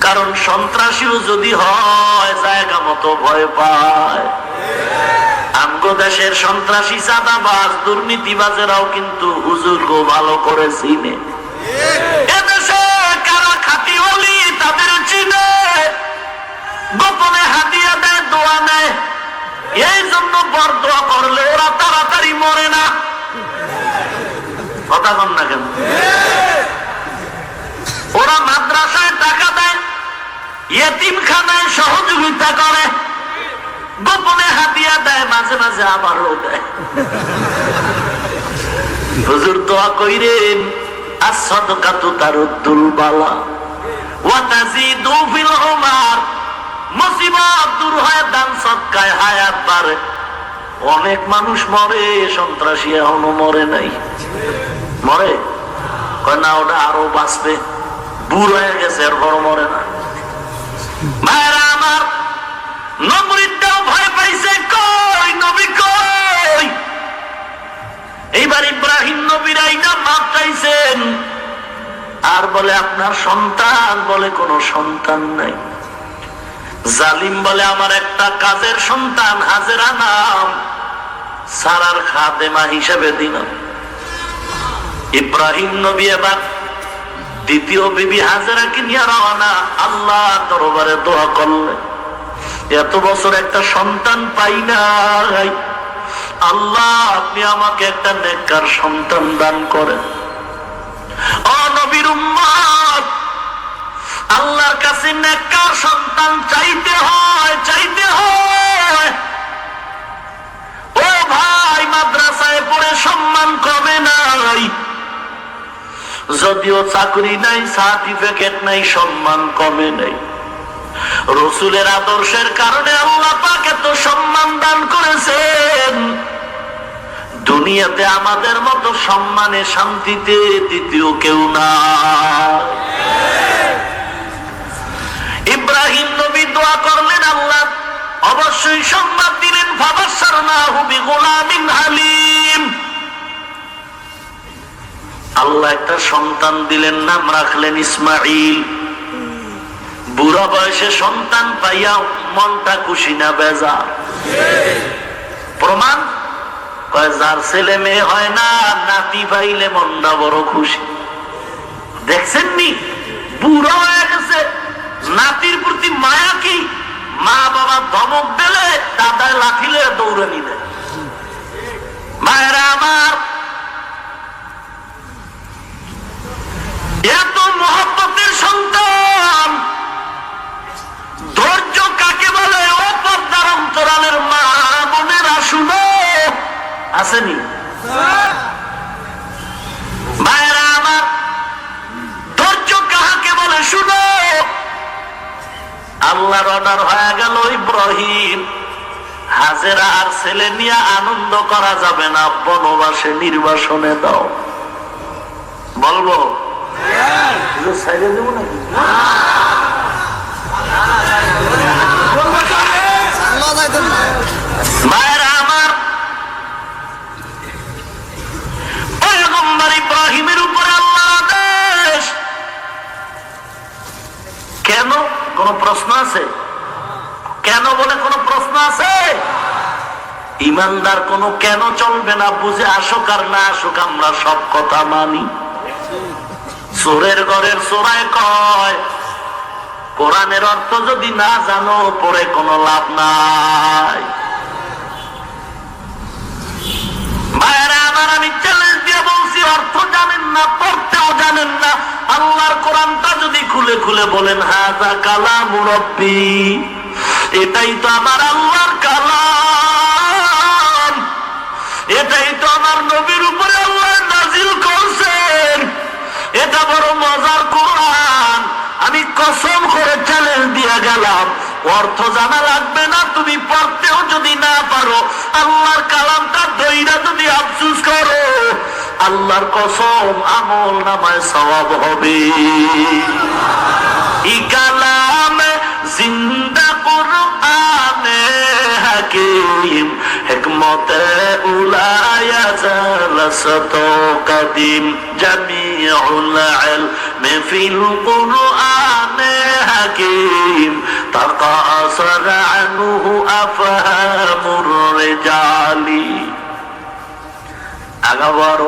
কারণ সন্ত্রাসীও যদি হয় জায়গা মতো ভয় পায়। আমগো দেশের সন্ত্রাসী, চাঁদাবাজ, দুর্নীতিবাজেরাও কিন্তু হুজুরকে ভালো করে চিনে। এদেশে কারা খাঁটি ওলি তাদের চিনে, গোপনে হাদিয়া দেয়, দোয়া নেয়। এই জন্য বর দোয়া করলে ওরা তাড়াতাড়ি মরে না। কথা কন না কেন? ওরা মাদ্রাসায় টাকা দেয়, ইয়েতিমখানায় সহযোগিতা করে, গোপনে হাদিয়া দেয়, মাঝে মাঝে আবারও দেয়। হুজুর দোয়া কইরেন, as-sadaqatu taruddul bala wa tazidu fil umar। মুসিবত দূর হয় দান সদকায়, হায়াত বাড়ে। অনেক মানুষ মরে, সন্ত্রাসী এখনো মরে নাই। মরে কয় না, ওটা আরো বাঁচবে, বুড়ো হয়ে গেছে, এরপর মরে না। ভাইরা আমার, নমরুদটাও ভয় পাইছে, কই নবী কই। এইবার ইব্রাহিম নবীর আইনা মাপ চাইছেন, আর বলে আপনার সন্তান, বলে কোন সন্তান নাই। জালিম বলে, আমার একটা কাজের সন্তান হাজেরা নাম, সারার খাদেমা হিসেবে দিলাম। ইব্রাহিম নবী এবার দ্বিতীয় বিবি হাজেরাকে নিয়ে রওনা, আল্লাহ দরবারে দোয়া করলেন, এত বছর একটা সন্তান পাই নাই, আল্লাহ আপনি আমাকে একটা নেককার সন্তান দান করেন। ও নবীর উম্মত, আল্লাহর কাছে নেককার সন্তান চাইতে হয়, চাইতে হয়। ও ভাই, মাদ্রাসায় পড়ে সম্মান কমে নাই, যদিও চাকরি নাই, সার্টিফিকেট নাই, সম্মান কমে নাই। রসুলের আদর্শের কারণে আল্লাহ পাক এত সম্মান দান করেছেন। দুনিয়াতে আমাদের মতো সম্মানে শান্তিতে দ্বিতীয় কেউ না। ইব্রাহিম নবী দোয়া করলেন, আল্লাহ অবশ্যই সংবাদ দিলেন, ফাবাশশারনাহু বিগুলামিন হালিম। আল্লাহ একটা সন্তান দিলেন, নাম রাখলেন ইসমাঈল। বুড়া বয়সে সন্তান পাইয়া মনটা খুশি না বেজার? প্রমাণ, যার ছেলে মেয়ে হয় না, নাতি পাইলে মনটা বড় খুশি। দেখছেন নি, বুড়া হয়ে গেছে, নাতির প্রতি মায়া কি? মা বাবা ধমক দিলে দাদায় লাঠিলে দৌড়ে নিলে। মায়েরা আমার, এত মহব্বতের সন্তান, ধৈর্য কাকে বলে? ও পর্দার অন্তরালের মা বোনেরা শুনো, আসেনি? মায়েরা আমার, ধৈর্য কাহাকে বলে শুনো। আল্লাহর অর্ডার হয়ে গেল, ইব্রাহিম হাজেরা আর ছেলে নিয়ে আনন্দ করা যাবে না, বনবাসে নির্বাসনে দাও। বলবো মায়েরা আমার, পয়গম্বর ইব্রাহিমের উপরে আল্লাহর আদেশ। কেন? কোন প্রশ্ন আছে? কেন বলে কোন প্রশ্ন আছে? ইমানদার কোন কেন চলবে না, বুঝে আসুক আর না আসুক আমরা সব কথা মানি। চোরের ঘরের চোরাই কয়, কোরআনের অর্থ যদি না জানো পরে কোনো লাভ নাই। ভাইরা আমার, আমি চ্যালেঞ্জ দিয়ে বলছি, অর্থ জানেন না, পড়তেও জানেন না, আল্লাহর কোরআনটা যদি খুলে খুলে বলেন হাযা কালামু রাব্বি, এটাই তো আমার আল্লাহর কালাম, এটাই তো আমার নবীর উপরে আল্লাহ নাজিল করছেন, এটা বড় মজার কোরআন। আমি কসম করে চ্যালেঞ্জ দিয়ে গেলাম, অর্থ জানা লাগবে না, তুমি পড়তেও যদি না পারো, আল্লাহর কালামটা দইরা যদি আফসোস করো, আল্লাহর কসম আমল নামায় সওয়াব হবে। ই কালামে জিন্দা কুরআনে হাকিম, হিকমতে উলায়া জালাসাত কাদিম, জামিউল ইলমি ফিল কুরআনে হাকিম, তাকাসার আনহু আফহামুর রিজালি। আগা বড়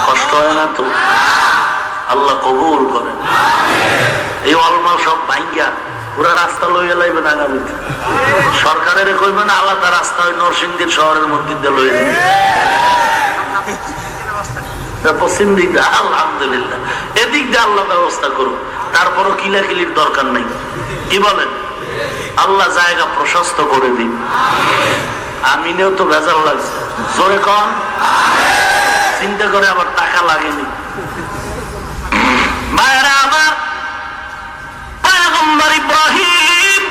কষ্ট হয় না তো? আল্লাহ কবুল করেন। এই অলমা সব ভাঙ্গা পুরা রাস্তা লইয়া লাইবেন আগামীতে। সরকারের কইবেন আলাদা রাস্তা ওই নরসিংদীর শহরের মধ্যে দিয়ে লইয়া পশ্চিম দিক দিয়ে, আলহামদুলিল্লাহ এদিক দিয়ে আল্লাহ ব্যবস্থা করুন। তারপরও কিলাকিলির দরকার নেই, কি বলেন? আল্লাহ জায়গা প্রশস্ত করে দিন। আমিনেও তো ভেজাল লাগছে, জোরে কন। চিন্তা করে আবার টাকা লাগেনি। মায়েরা আমার, পয়গম্বর ইব্রাহিম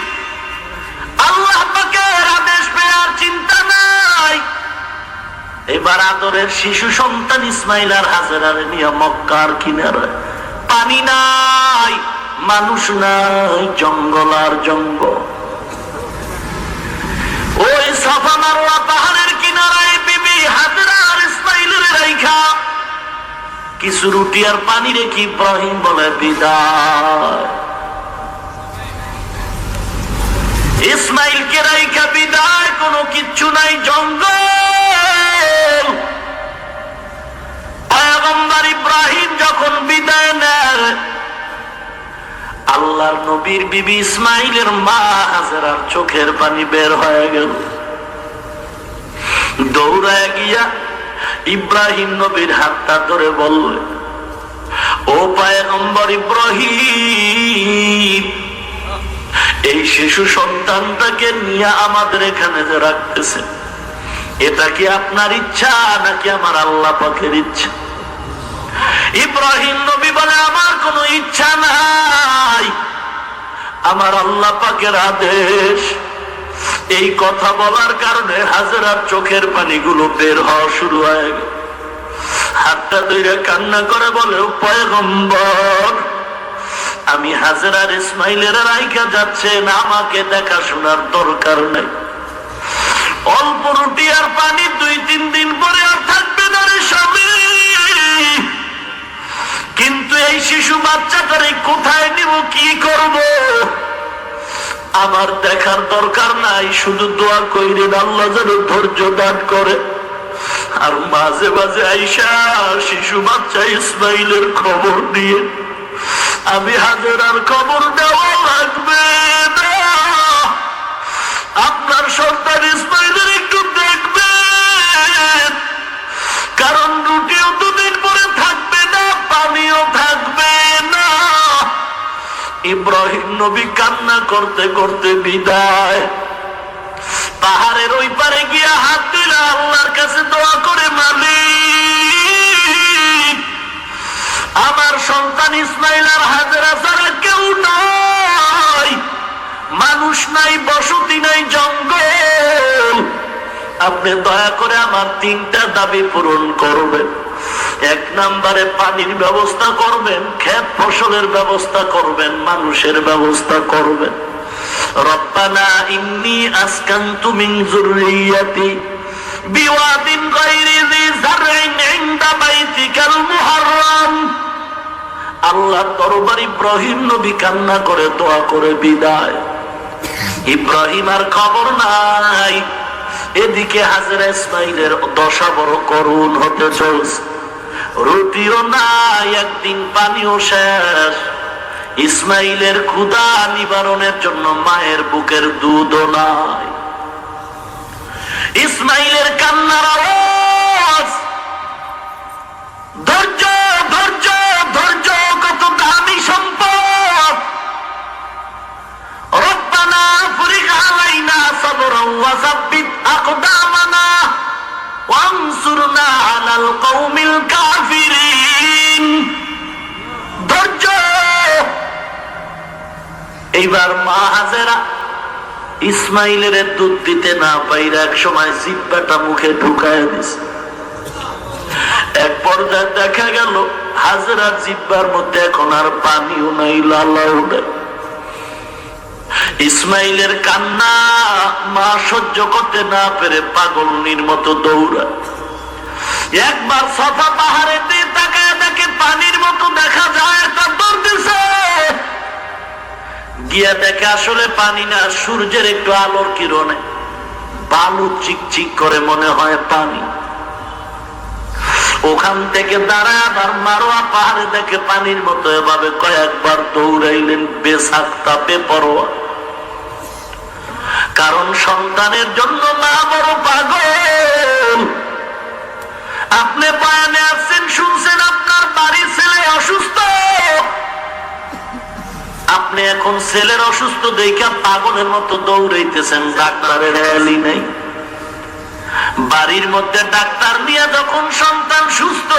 আল্লাহ পাকের আদেশ পেয়ে আর চিন্তা নাই। এবার আদরের শিশু সন্তান ইসমাইল আর হাজেরার নিয়ে মক্কার কিনারে, পানি নাই, মানুষ নাই, জঙ্গল আর জঙ্গল। ওই সাফা মারওয়া পাহাড়ের কিনারায় বিবি হাজেরা আর ইসমাইলের রাইখা কিছু রুটি আর পানি রেখে ইব্রাহিম বলে বিদায়। ইসমাইলকে রাইখা বিদায়, কোনো কিচ্ছু নাই, জঙ্গল। পয়গম্বর ইব্রাহিম যখন বিদায় নেয়, আল্লাহর নবীর বিবি ইসমাইলের মা হাজেরার চোখের পানি বের হয়ে গেল। দৌড়ায় গিয়া ইব্রাহিম নবীর হাতটা ধরে বললেন, ও পয়গম্বর ইব্রাহিম, এই শিশু সন্তানটাকে নিয়ে আমাদের এখানে যে রাখতেছেন, এটা কি আপনার ইচ্ছা নাকি আমার আল্লাহ পাকের ইচ্ছা? ইব্রাহিম নবী বলে, আমার কোনো ইচ্ছা নাই, আমার আল্লাহ পাকের আদেশ। এই কথা বলার কারণে হাজেরার চোখের পানিগুলো বের হওয়া শুরু হয়ে গেল। হাতটা ধরে কান্না করে বলে, পয়গম্বর, আমি হাজেরার ইসমাইলের রাইখা যাচ্ছেন, আমাকে দেখাশোনার দরকার নেই। অল্প রুটি আর পানি 2-3 দিন পরে আর থাকবে না রে স্বামী, কিন্তু এই শিশু বাচ্চাটারে কোথায় নিব, কি করব? আমার দেখার দরকার নাই, শুধু দোয়া কইরেন আল্লাহ যেন ধৈর্য দান করে। আর মাঝে মাঝে আইসা শিশু বাচ্চা ইসমাইলের খবর দিয়ে আমি হাজেরার খবর দেওয়া লাগবে না, আপনার সন্তান ইসমাইলের একটু দেখবেন, কারণ রুটিও 2 দিন পরে থাকবে না, পানিও থাকবে না। ইব্রাহিম নবী কান্না করতে করতে বিদায়। পাহাড়ের ওই পারে গিয়া হাত দিলে আল্লাহর কাছে দোয়া করে, মালিক, আমার সন্তান ইসমাইল আর হাজেরা ছাড়া কেউ নাই, মানুষ নাই, বসতি নাই, জঙ্গল। আপনি দয়া করে আমার 3টা দাবি পূরণ করবেন। 1 নম্বরে পানির ব্যবস্থা করবেন, ক্ষেত ফসলের ব্যবস্থা করবেন, মানুষের ব্যবস্থা করবেন। রব্বানা ইন্নী আসকানতু মিন যুররিয়াতি বিওয়াদিন গায়রি যি যারইন ইনদা বাইতিকাল মুহাররাম। আল্লাহর দরবার ইব্রাহিম নবী কান্না করে দোয়া করে বিদায়। ইব্রাহিম আর খবর নাই, এদিকে হাজেরা ইসমাইলের দশা বড় করুণ হতে চলছে। রুটিও নাই, একদিন পানিও শেষ। ইসমাইলের ক্ষুধা নিবারণের জন্য মায়ের বুকের দুধও নাই। ইসমাইলের কান্নার আওয়াজ, ধৈর্য ধৈর্য ধৈর্য, কত দামি সম্পদ। রব্বানা আফরিগ আলাইনা সাবরান ওয়া সাব্বিত আকদামানা ওয়ানসুরনা আলাল কওমিল কাফিরিন। ধৈর্য। এইবার মা হাজেরা ইসমাইলের দুধ দিতে না পাইরা এক সময় জিহ্বাটা মুখে ঢুকায় দিছে। এক পর্যায়ে দেখা গেল হাজেরার জিহ্বার মধ্যে এখন আর পানিও নাই, লালাও নাই। ইসমাইলের কান্না মা সহ্য করতে না পেরে পাগলনির মতো দৌড়ায়। একবার সাফা পাহাড়ে দিয়ে তাকায় দেখে পানির মতো দেখা যায়, তার দৌড় দিছে। গিয়া দেখে আসলে পানি না, সূর্যের একটু আলোর কিরণে বালু চিকচিক করে মনে হয় পানি। ওখান থেকে দাঁড়ায় আবার মারোয়া পাহাড়ে দেখে পানির মতো, এভাবে কয়েকবার দৌড়াইলেন বেসাক্তা বেপরোয়া। কারণ সন্তানের জন্য মা বড় পাগল। আপনি বয়ানে আসছেন, শুনছেন আপনার বাড়ির ছেলে অসুস্থ, আপনি এখন ছেলের অসুস্থ দেখে পাগলের মতো দৌড়াইতেছেন, ডাক্তারের হেয়ালি নেই। বাড়ির মধ্যে ডাক্তার নিয়ে যখন সন্তান সুস্থ,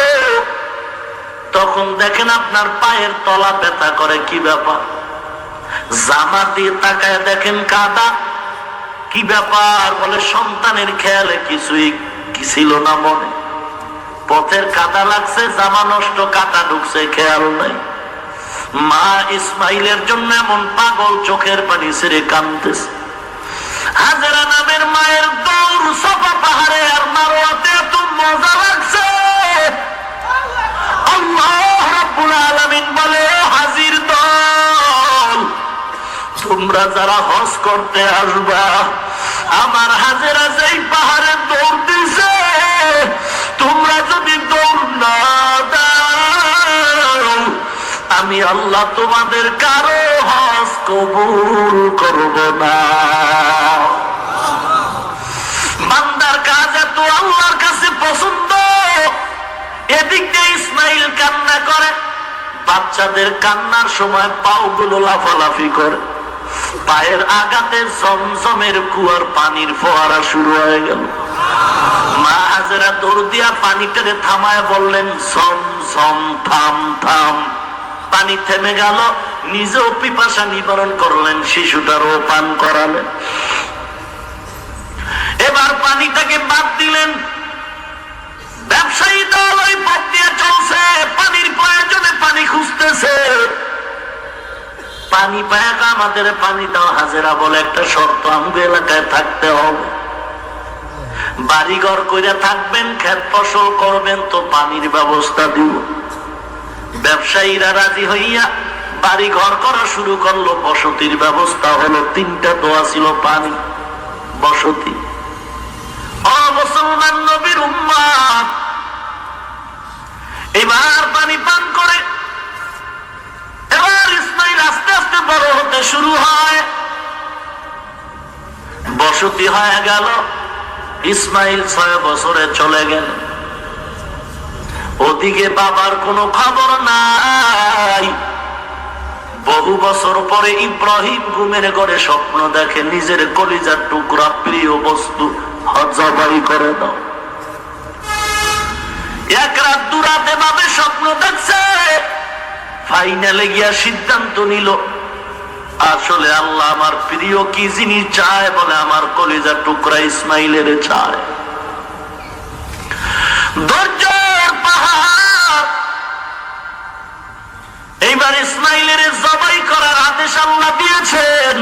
তখন দেখেন আপনার পায়ের তলা ব্যথা করে, কি ব্যাপার? জামা দিয়ে তাকায় দেখেন কাদা, কি ব্যাপার? বলে সন্তানের খেয়ালে কিছুই কি ছিল না মনে, পথের কাদা লাগছে, জামা নষ্ট, কাটা ঢুকছে, খেয়াল নাই। মা ইসমাইলের জন্য এমন পাগল, চোখের পানি ছেড়ে কাঁদতেছে। হাজেরা নামের মায়ের দৌড় সাফা পাহাড়ে আর মারোয়াতে এত মজা লাগছে। আল্লাহ রাব্বুল আলামিন বলে, হাজির দল, তোমরা যারা হজ করতে আসবা, আমার হাজেরা যেই পাহাড়ে দৌড় দিছে, তোমরা যদি দৌড় না দাও, আমি আল্লাহ তোমাদের কারো হজ কবুল করব না। বান্দার কাজ এত আল্লাহর কাছে পছন্দ। এদিক দিয়ে ইসমাইল কান্না করে, বাচ্চাদের কান্নার সময় পাগুলো লাফালাফি করে, পায়ের আঘাতে জমজমের কুয়ার পানির ফোয়ারা শুরু হয়ে গেল। মা হাজেরা দৌড় দিয়া পানিটারে থামায় বললেন, ঝম ঝম, থাম থাম। পানি থেমে গেল। নিজেও পিপাসা নিবারণ করলেন, শিশুটারও পান করালেন। এবার পানিটাকে বাদ দিলেন। ব্যবসায়ী দল ওই পথ দিয়ে চলছে, পানির প্রয়োজনে পানি খুঁজতেছে। পানি পায়, আমাদের পানি দাও। হাজেরা বলে, একটা শর্ত, আমাদের এলাকায় থাকতে হবে, বাড়িঘর কইরা থাকবেন, ক্ষেত ফসল করবেন, তো পানির ব্যবস্থা দিব। ব্যবসায়ীরা রাজি হইয়া বাড়ি ঘর করা শুরু করলো, বসতির ব্যবস্থা হলো। 3টা দোয়া ছিল, পানি, বসতি। ও মুসলমান নবীর উম্মত, এবার পানি পান করে এবার ইসমাইল আস্তে আস্তে বড় হতে শুরু হয়, বসতি হয়ে গেল। ইসমাইল 6 বছরে চলে গেল। ওদিকে বাবার কোনো খবর নাই। বহু বছর পরে ইব্রাহিম ঘুমের ঘরে স্বপ্ন দেখে, নিজের কলিজার টুকরা প্রিয় বস্তু জবাই করে দাও। এক রাত দুরাতে ভাবে স্বপ্ন দেখছে, ফাইনালে গিয়া সিদ্ধান্ত নিল, আসলে আল্লাহ আমার প্রিয় কি জিনিস চায়, বলে আমার কলিজার টুকরা ইসমাইলের চায়। ধৈর্যের পাহাড়। এইবার ইসমাইলের জবাই করার আদেশ আল্লাহ দিয়েছেন।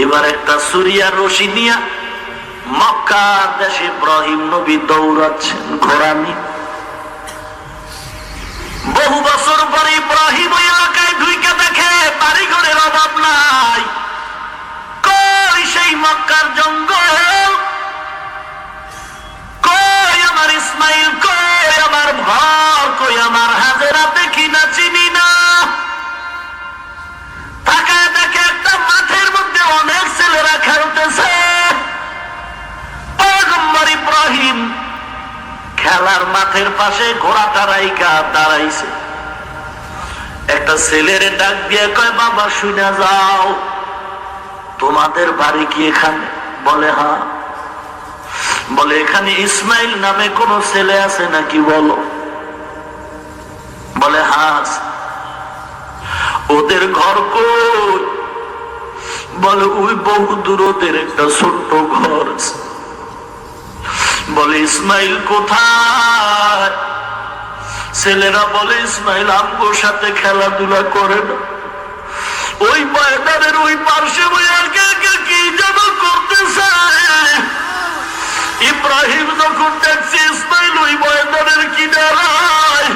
এবার একটা সুরিয়ার রশি নিয়ে মক্কার দেশে ইব্রাহিম নবী দৌড়াচ্ছেন ঘোড়া নিয়ে। বহু বছর পরে ইব্রাহিম ওই এলাকায় ঢুইকে দেখে বাড়ি ঘরের অভাব নাই। কই সেই মক্কার জঙ্গল, কই আমার ইসমাইল, কই আমার ঘর, কই আমার হাজেরা, দেখি না, চিনি না। তাকায় দেখে একটা মাঠের মধ্যে অনেক ছেলেরা খেলতেছে। পয়গম্বর ইব্রাহিম খেলার মাঠের পাশে ঘোড়াটা রাইখা দাঁড়াইছে। একটা ছেলের ডাক দিয়ে কয়, বাবা শুনে যাও, তোমাদের বাড়ি কি এখানে? বলে হ্যাঁ। বলে, এখানে ইসমাইল নামে কোন ছেলে আছে নাকি বলো? বলে হ্যাঁ। ওদের ঘর কই? বলে ওই বহু দূর, ওদের একটা ছোট্ট ঘর আছে। বলে ইসমাইল কোথায়? ছেলেরা বলে, ইসমাইল আমগোর সাথে খেলাধুলা করে না, ওই ময়দানের ওই পার্শ্বে কি যেন করতেছে। ইব্রাহিম যখন দেখছে ইসমাইল ওই ময়দানের কিনারায়,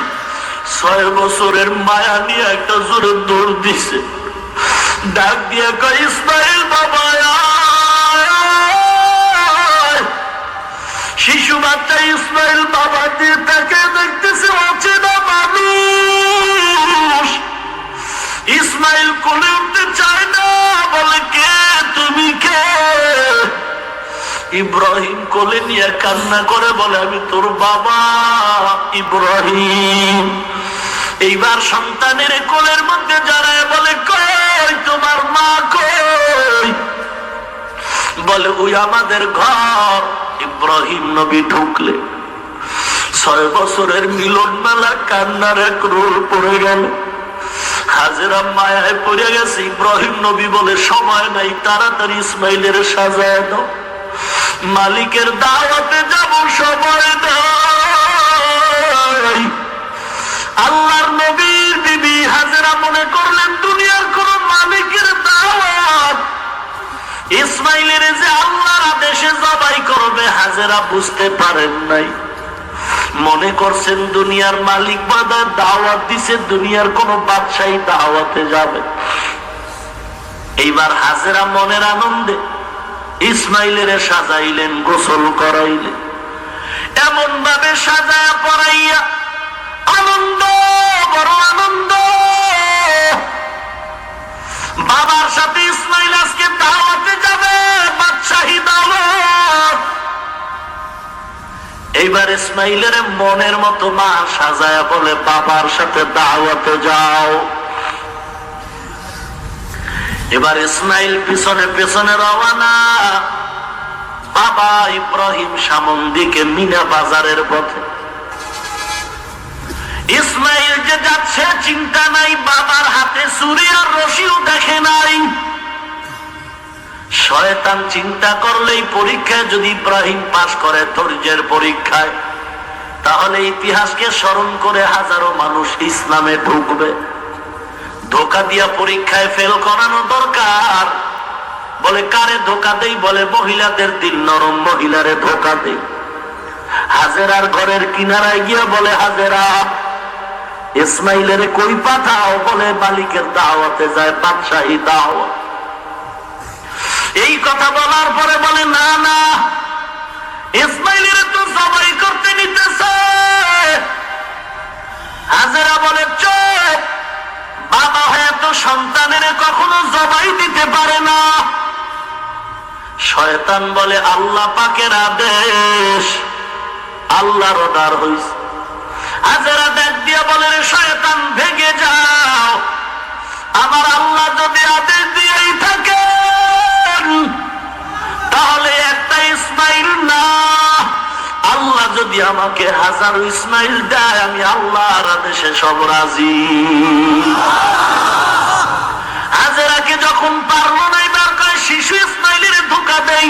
6 বছরের মায়া নিয়ে একটা জোরে দৌড় দিছে। ডাক দিয়ে কয়, ইসমাইল বাবা। শিশু বাচ্চা ইসমাইল বাবা দিয়ে তাকে দেখতেছে, অচেনা মানুষ। ইসমাইল কোলে উঠতে চায় না, বলে কে তুমি, কে? ইব্রাহিম কোলে নিয়ে কান্না করে বলে, আমি তোর বাবা ইব্রাহিম। এইবার সন্তানের কোলের মধ্যে জড়ায় বলে, কই তোমার মা, কই? বলে ওই আমাদের ঘর। ইব্রাহিম নবী ঢুকলে 6 বছরের মিলন মেলা কান্নার এক রোল পড়ে গেল। হাজেরা মায়ায় পড়ে গেছে। ইব্রাহিম নবী বলে, সময় নাই, তাড়াতাড়ি ইসমাইলের সাজায় দাও, মালিকের দাওয়াতে যাব, সময় নাই। আল্লাহর নবীর বিবি হাজেরা মনে করলেন দুনিয়ার কোন মালিকের দাওয়াত, ইসমাইলের যে আল্লাহর আদেশে জবাই করবে। হাজেরা বুঝতে পারেন নাই, মনে করছেন দুনিয়ার মালিক বাদা দাওয়াত দিছে, দুনিয়ার কোন বাদশাহী দাওয়াতে যাবে। এইবার হাজেরা মনের আনন্দে ইসমাইলের সাজাইলেন, গোসল করাইলেন, এমন ভাবে সাজায়া পড়াইয়া আনন্দ, বড় আনন্দ। বাবার সাথে ইসমাইল আজকে দাওয়াতে যাবে, বাদশাহী দাওয়াত। এইবার ইসমাইলের মনের মতো মা সাজায়া বলে, বাবার সাথে দাওয়াতে যাও। এবার ইসমাইল পিছনে পিছনে রওয়ানা। বাবা ইব্রাহিম সামন দিকে মিনা বাজারের পথে। ইসমাইল যে যাচ্ছে চিন্তা নাই, বাবার হাতে ছুরি আর রশিও দেখে নাই। শয়তান চিন্তা করলেই পরীক্ষায় যদি ইব্রাহিম পাস করে ধৈর্যের পরীক্ষায়, তাহলে ইতিহাসকে স্মরণ করে হাজারো মানুষ ইসলামে ঢুকবে। ধোকা দিয়া পরীক্ষায় ফেল করানো দরকার। বলে কারে ধোকা দেই? বলে মহিলাদের দিল নরম, মহিলারে ধোকা দেই। হাজেরার ঘরের কিনারায় গিয়া বলে হাজেরা ইসমাইলের কই পাঠাও? বলে মালিকের দাওয়াতে যায়, বাদশাহী দাওয়াত। এই কথা বলার পরে বলে না না, ইসমাইলের তো জবাই করতে নিতেছে। হাজেরা বলে চুপ, বাবা হয়ে তো সন্তানের কখনো জবাই দিতে পারে না। শয়তান বলে আল্লাহ পাকের আদেশ, আল্লাহর অর্ডার হইছে। হাজেরা ডাক দিয়া বলে শয়তান ভেগে যাও, আমার আল্লাহ যদি আদেশ দিয়েই থাকে তাহলে একটা ইসমাইল না, আল্লাহ যদি আমাকে হাজারো ইসমাইল দেয় আমি আল্লাহর আদেশে সব রাজি। হাজেরাকে যখন পারলো না এবার কয় শিশু ইসমাইলের ধোকা দেই।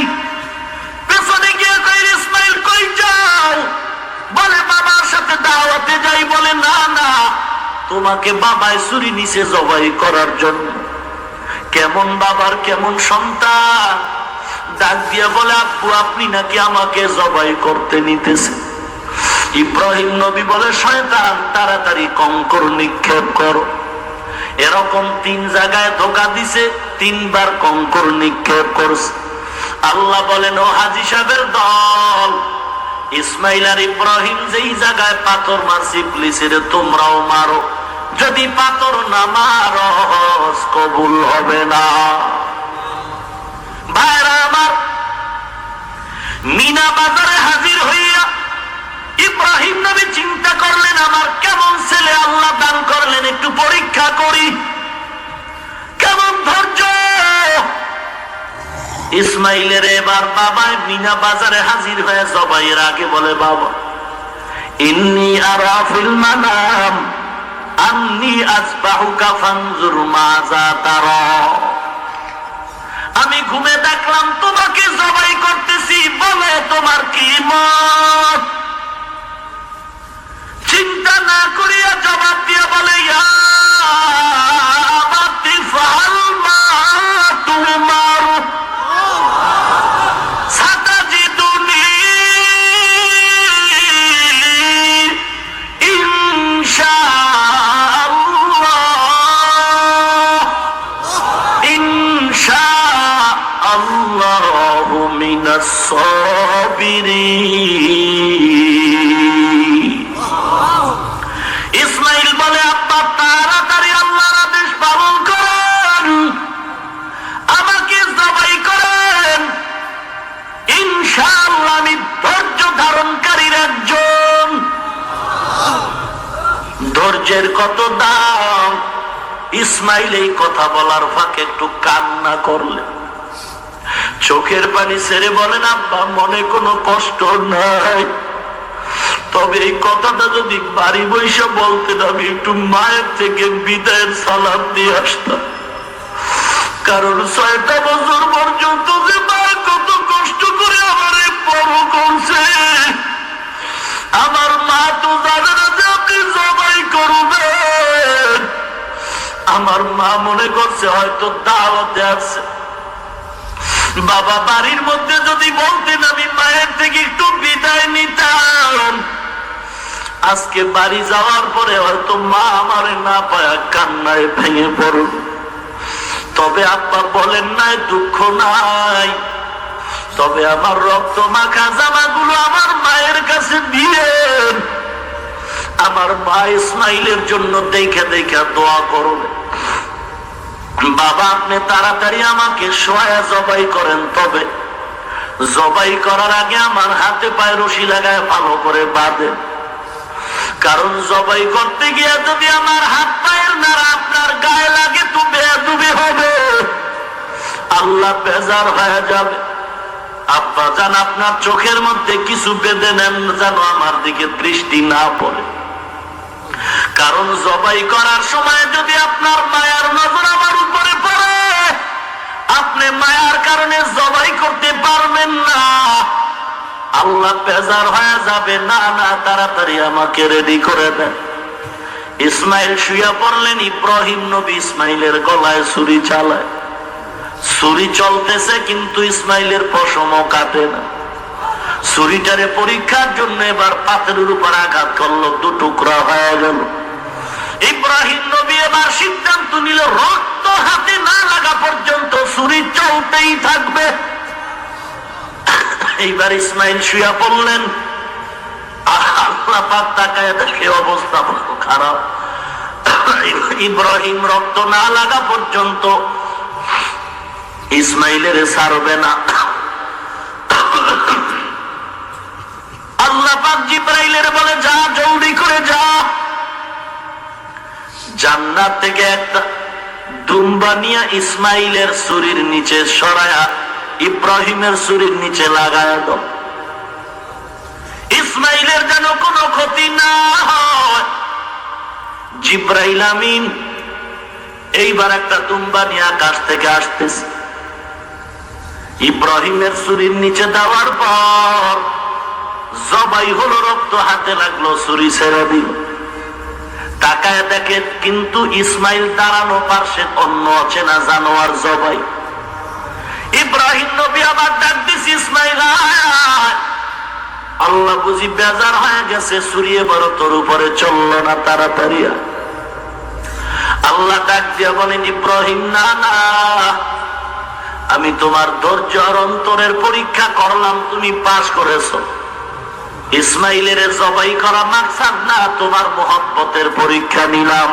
পেছনে গিয়ে কয় ইসমাইল কই যাও? বলে বাবার সাথে দাওয়াতে যাই। বলে না না, তোমাকে বাবাই ছুরি নিচে জবাই করার জন্য। কেমন বাবার কেমন সন্তান। ডাক দিয়ে বলে আব্বু আপনি নাকি আমাকে জবাই করতে নিতেছেন। ইব্রাহিম নবী বলে শয়তান তাড়াতাড়ি কঙ্কর নিক্ষেপ করো। এরকম 3 জায়গায় ধোকা দিছে, 3 বার কঙ্কর নিক্ষেপ করছে। আল্লাহ বলেন ও হাজী সাহেবের দল, ইসমাইল আর ইব্রাহিম যেই জায়গায় পাথর মারছি প্লিজের তোমরাও মারো। যদি পাথর না মারো কবুল হবে না। ভাইরা আমার, মিনা বাজারে হাজির হইয়া ইব্রাহিম নবী চিন্তা করলেন আমার কেমন ছেলে আল্লাহ দান করলেন, একটু পরীক্ষা করি কেমন ধৈর্য। ইসমাইলের এবার বাবা মিনা বাজারে হাজির হয়ে জবাইয়ের আগে বলে বাবা ইন্নী আরা ফিল মানাম আন্নী আসবাহুকা ফানজুর মাযা তারা। আমি ঘুমে দেখলাম তোমাকে জবাই করতেছি, বলে তোমার কি মত? চিন্তা না করিয়া জবাব দিয়ে বলে ইয়া আবাতি ফাআল মা তুমার সাতাজিদুনি ইনশাআল্লাহু মিনাস সাবিরিন। ইসমাইল বলে আব্বা তাড়াতাড়ি আল্লাহর আদেশ পালন করেন, আমাকে জবাই করেন, ইনশাআল্লাহ আমি ধৈর্য ধারণকারীর একজন। ধৈর্যের কত দাম। ইসমাইল এই কথা বলার ফাঁকে একটু কান্না করলেন, চোখের পানি ছেড়ে বলেন আব্বা মনে কোনো কষ্ট নাই, তবে এই কথাটা যদি বাড়ি বসে বলতেন আমি একটু মায়ের থেকে বিদায়ের সালাম দিয়ে আসতাম। কারণ 6টা বছর পর্যন্ত যে মা কত কষ্ট করে আমার বড় করছে, আমার মা তো জানে না যে আপনি জবাই করবেন। আমার মা মনে করছে হয়তো দাওয়াতে আছে। বাবা বাড়ির মধ্যে যদি বলতেন আমি মায়ের থেকে একটু বিদায় নিতাম, আজকে বাড়ি যাওয়ার পরে হয়তো মা আমারে না পায়া কান্নায় ভেঙে পড়ল। তবে আব্বা বলেন নাই দুঃখ নাই, তবে আমার রক্ত মাখা জামাগুলো আমার মায়ের কাছে দিয়েন, আমার মা ইসমাইলের জন্য দেখে দেখে দোয়া করবে। বাবা আপনি তাড়াতাড়ি আমাকে সোয়া জবাই করেন, তবে জবাই করার আগে আমার হাতে পায়ে রশি লাগায় ভালো করে বাঁধেন, কারণ জবাই করতে গিয়ে যদি আমার হাত পায়ের নাড়া আপনার গায়ে লাগে তো বেয়াদবি হবে, আল্লাহ বেজার হয়ে যাবে। আব্বা জান আপনার চোখের মধ্যে কিছু বেঁধে নেন যেন আমার দিকে দৃষ্টি না পড়ে। কারণ জবাই করার সময় যদি আপনার মায়ার নজর আমার উপরে পড়ে, আপনি মায়ার কারণে জবাই করতে পারবেন না, আল্লাহ বেজার হয়ে যাবে। না না, তাড়াতাড়ি আমাকে রেডি করে দেন। ইসমাইল শুয়ে পড়লেন। ইব্রাহিম নবী ইসমাইলের গলায় ছুরি চালায়। ছুরি চলতেছে কিন্তু ইসমাইলের পশমও কাটে না। ছুরিটারে পরীক্ষার জন্য এবার পাথরের উপর আঘাত করলো, দু টুকরা হয়ে গেল। ইব্রাহিম নবী এবার সিদ্ধান্ত নিল, রক্ত হাতে না লাগা পর্যন্ত ছুরি চলতেই থাকবে। এইবার ইসমাইল শুয়ে পড়লেন। আল্লাহ পাক তাকায় দেখে অবস্থা বড় খারাপ। ইব্রাহিম রক্ত না লাগা পর্যন্ত ইসমাইলের ছাড়বে না। আল্লাহ পাক জিবরাইলের বলে, যা জলদি করে যা, জান্নাত থেকে একটা দুম্বা নিয়ে ইসমাইলের ছুরির নিচে সরায়া ইব্রাহিমের ছুরির নিচে লাগায় দাও। ইসমাইলের যেন কোনো ক্ষতি না হয়। জিবরাইল আমিন এইবার একটা দুম্বা নিয়ে আকাশ থেকে আসতেছে। ইব্রাহিমের ছুরির নিচে দেওয়ার পর জবাই হলো, রক্ত হাতে লাগলো, ছুরি ছেড়ে দিল। তাকায় দেখে কিন্তু ইসমাইল দাঁড়ানো পার্শ্বে অন্য অচেনা জানোয়ার জবাই। ইব্রাহিম নবী আবার ডাক দিছে, ইসমাইল আয়। আল্লাহ বুঝি বেজার হয়ে গেছে, ছুরি এবার তোর উপরে চললো না, তাড়াতাড়ি আয়। আল্লাহ ডাক দিয়া বলেন, ইব্রাহিম না না, আমি তোমার ধৈর্য আর অন্তরের পরীক্ষা করলাম, তুমি পাস করেছো। ইসমাইলের জবাই করা মাকসাদ না, তোমার মহব্বতের পরীক্ষা নিলাম।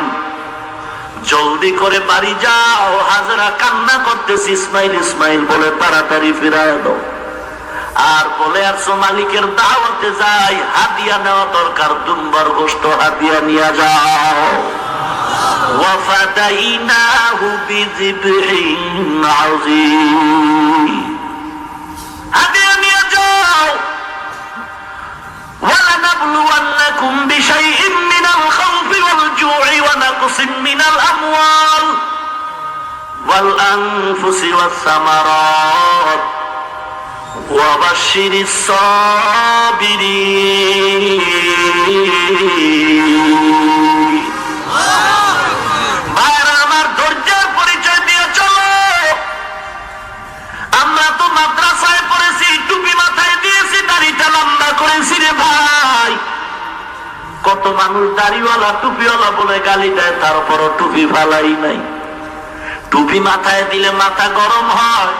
জলদি করে বাড়ি যাও। হাজেরা কান্না করতেছে, ইসমাইল ইসমাইল বলে তাড়াতাড়ি ফিরায় দাও। আর বলে আসছো মালিকের দাওয়াতে যাই, হাদিয়া নেওয়া দরকার, দুম্বার গোশত হাদিয়া নিয়ে যাও। ওয়াফাদাইনাহু বিযিবহিন আযীম, হাদিয়া নিয়ে যাও। ولنبلونكم بشيء من الخوف والجوع ونقص من الأموال والأنفس والثمرات وبشر الصابرين। ভাইরা আমার, ধৈর্যের পরিচয় দিয়ে চলো। আমরা তো মাদ্রাসায় পড়েছি, টুপি মাথায় দিয়েছি, দাড়িটা লম্বা করেছি রে ভাই। কত মানুষ দাড়িওয়ালা টুপিওয়ালা বলে গালি দেয়, তারপরও টুপি ফালাই নাই। টুপি মাথায় দিলে মাথা গরম হয়।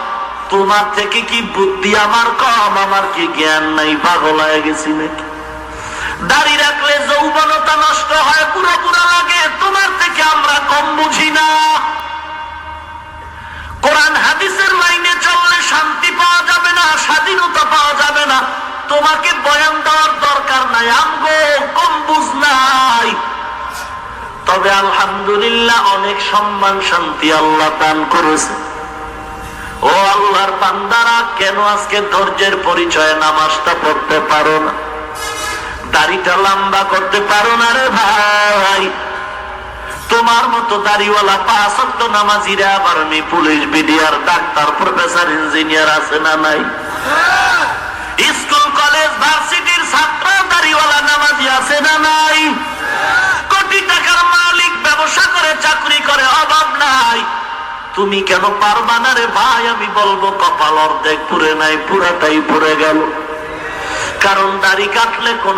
তোমার থেকে কি বুদ্ধি আমার কম? আমার কি জ্ঞান নাই? পাগল হয়ে গেছি নাকি? দাড়ি রাখলে যৌবনতা নষ্ট হয়, পুরো পুরা লাগে। তোমার থেকে আমরা কম বুঝি না। কোরআন হাদিসের লাইনে চললে শান্তি পাওয়া যাবে না, স্বাধীনতা পাওয়া যাবে না। তোমাকে বয়ান দেওয়ার দরকার নাই, আমগো কম বুঝ নাই। তবে আলহামদুলিল্লাহ অনেক সম্মান শান্তি আল্লাহ দান করেছে। ও আল্লাহর বান্দারা, কেন আজকে ধৈর্যের পরিচয়ে নামাজটা পড়তে পারো না? দাড়িটা লম্বা করতে পারো না রে ভাই? তোমার মতো দাড়িওয়ালা 5 ওয়াক্ত নামাজিরা আবার আমি police, BDR, doctor, professor, engineer আছে না নাই? স্কুল কলেজ ভার্সিটির ছাত্র দাড়িওয়ালা নামাজি আছে না নাই? কোটি টাকার মালিক, ব্যবসা করে, চাকরি করে, অভাব নাই। তুমি কেন পারবা না রে ভাই? আমি বলবো কপাল অর্ধেক পুরে নাই, পুরাটাই পুরে গেল। কারণ দাড়ি কাটলে কোন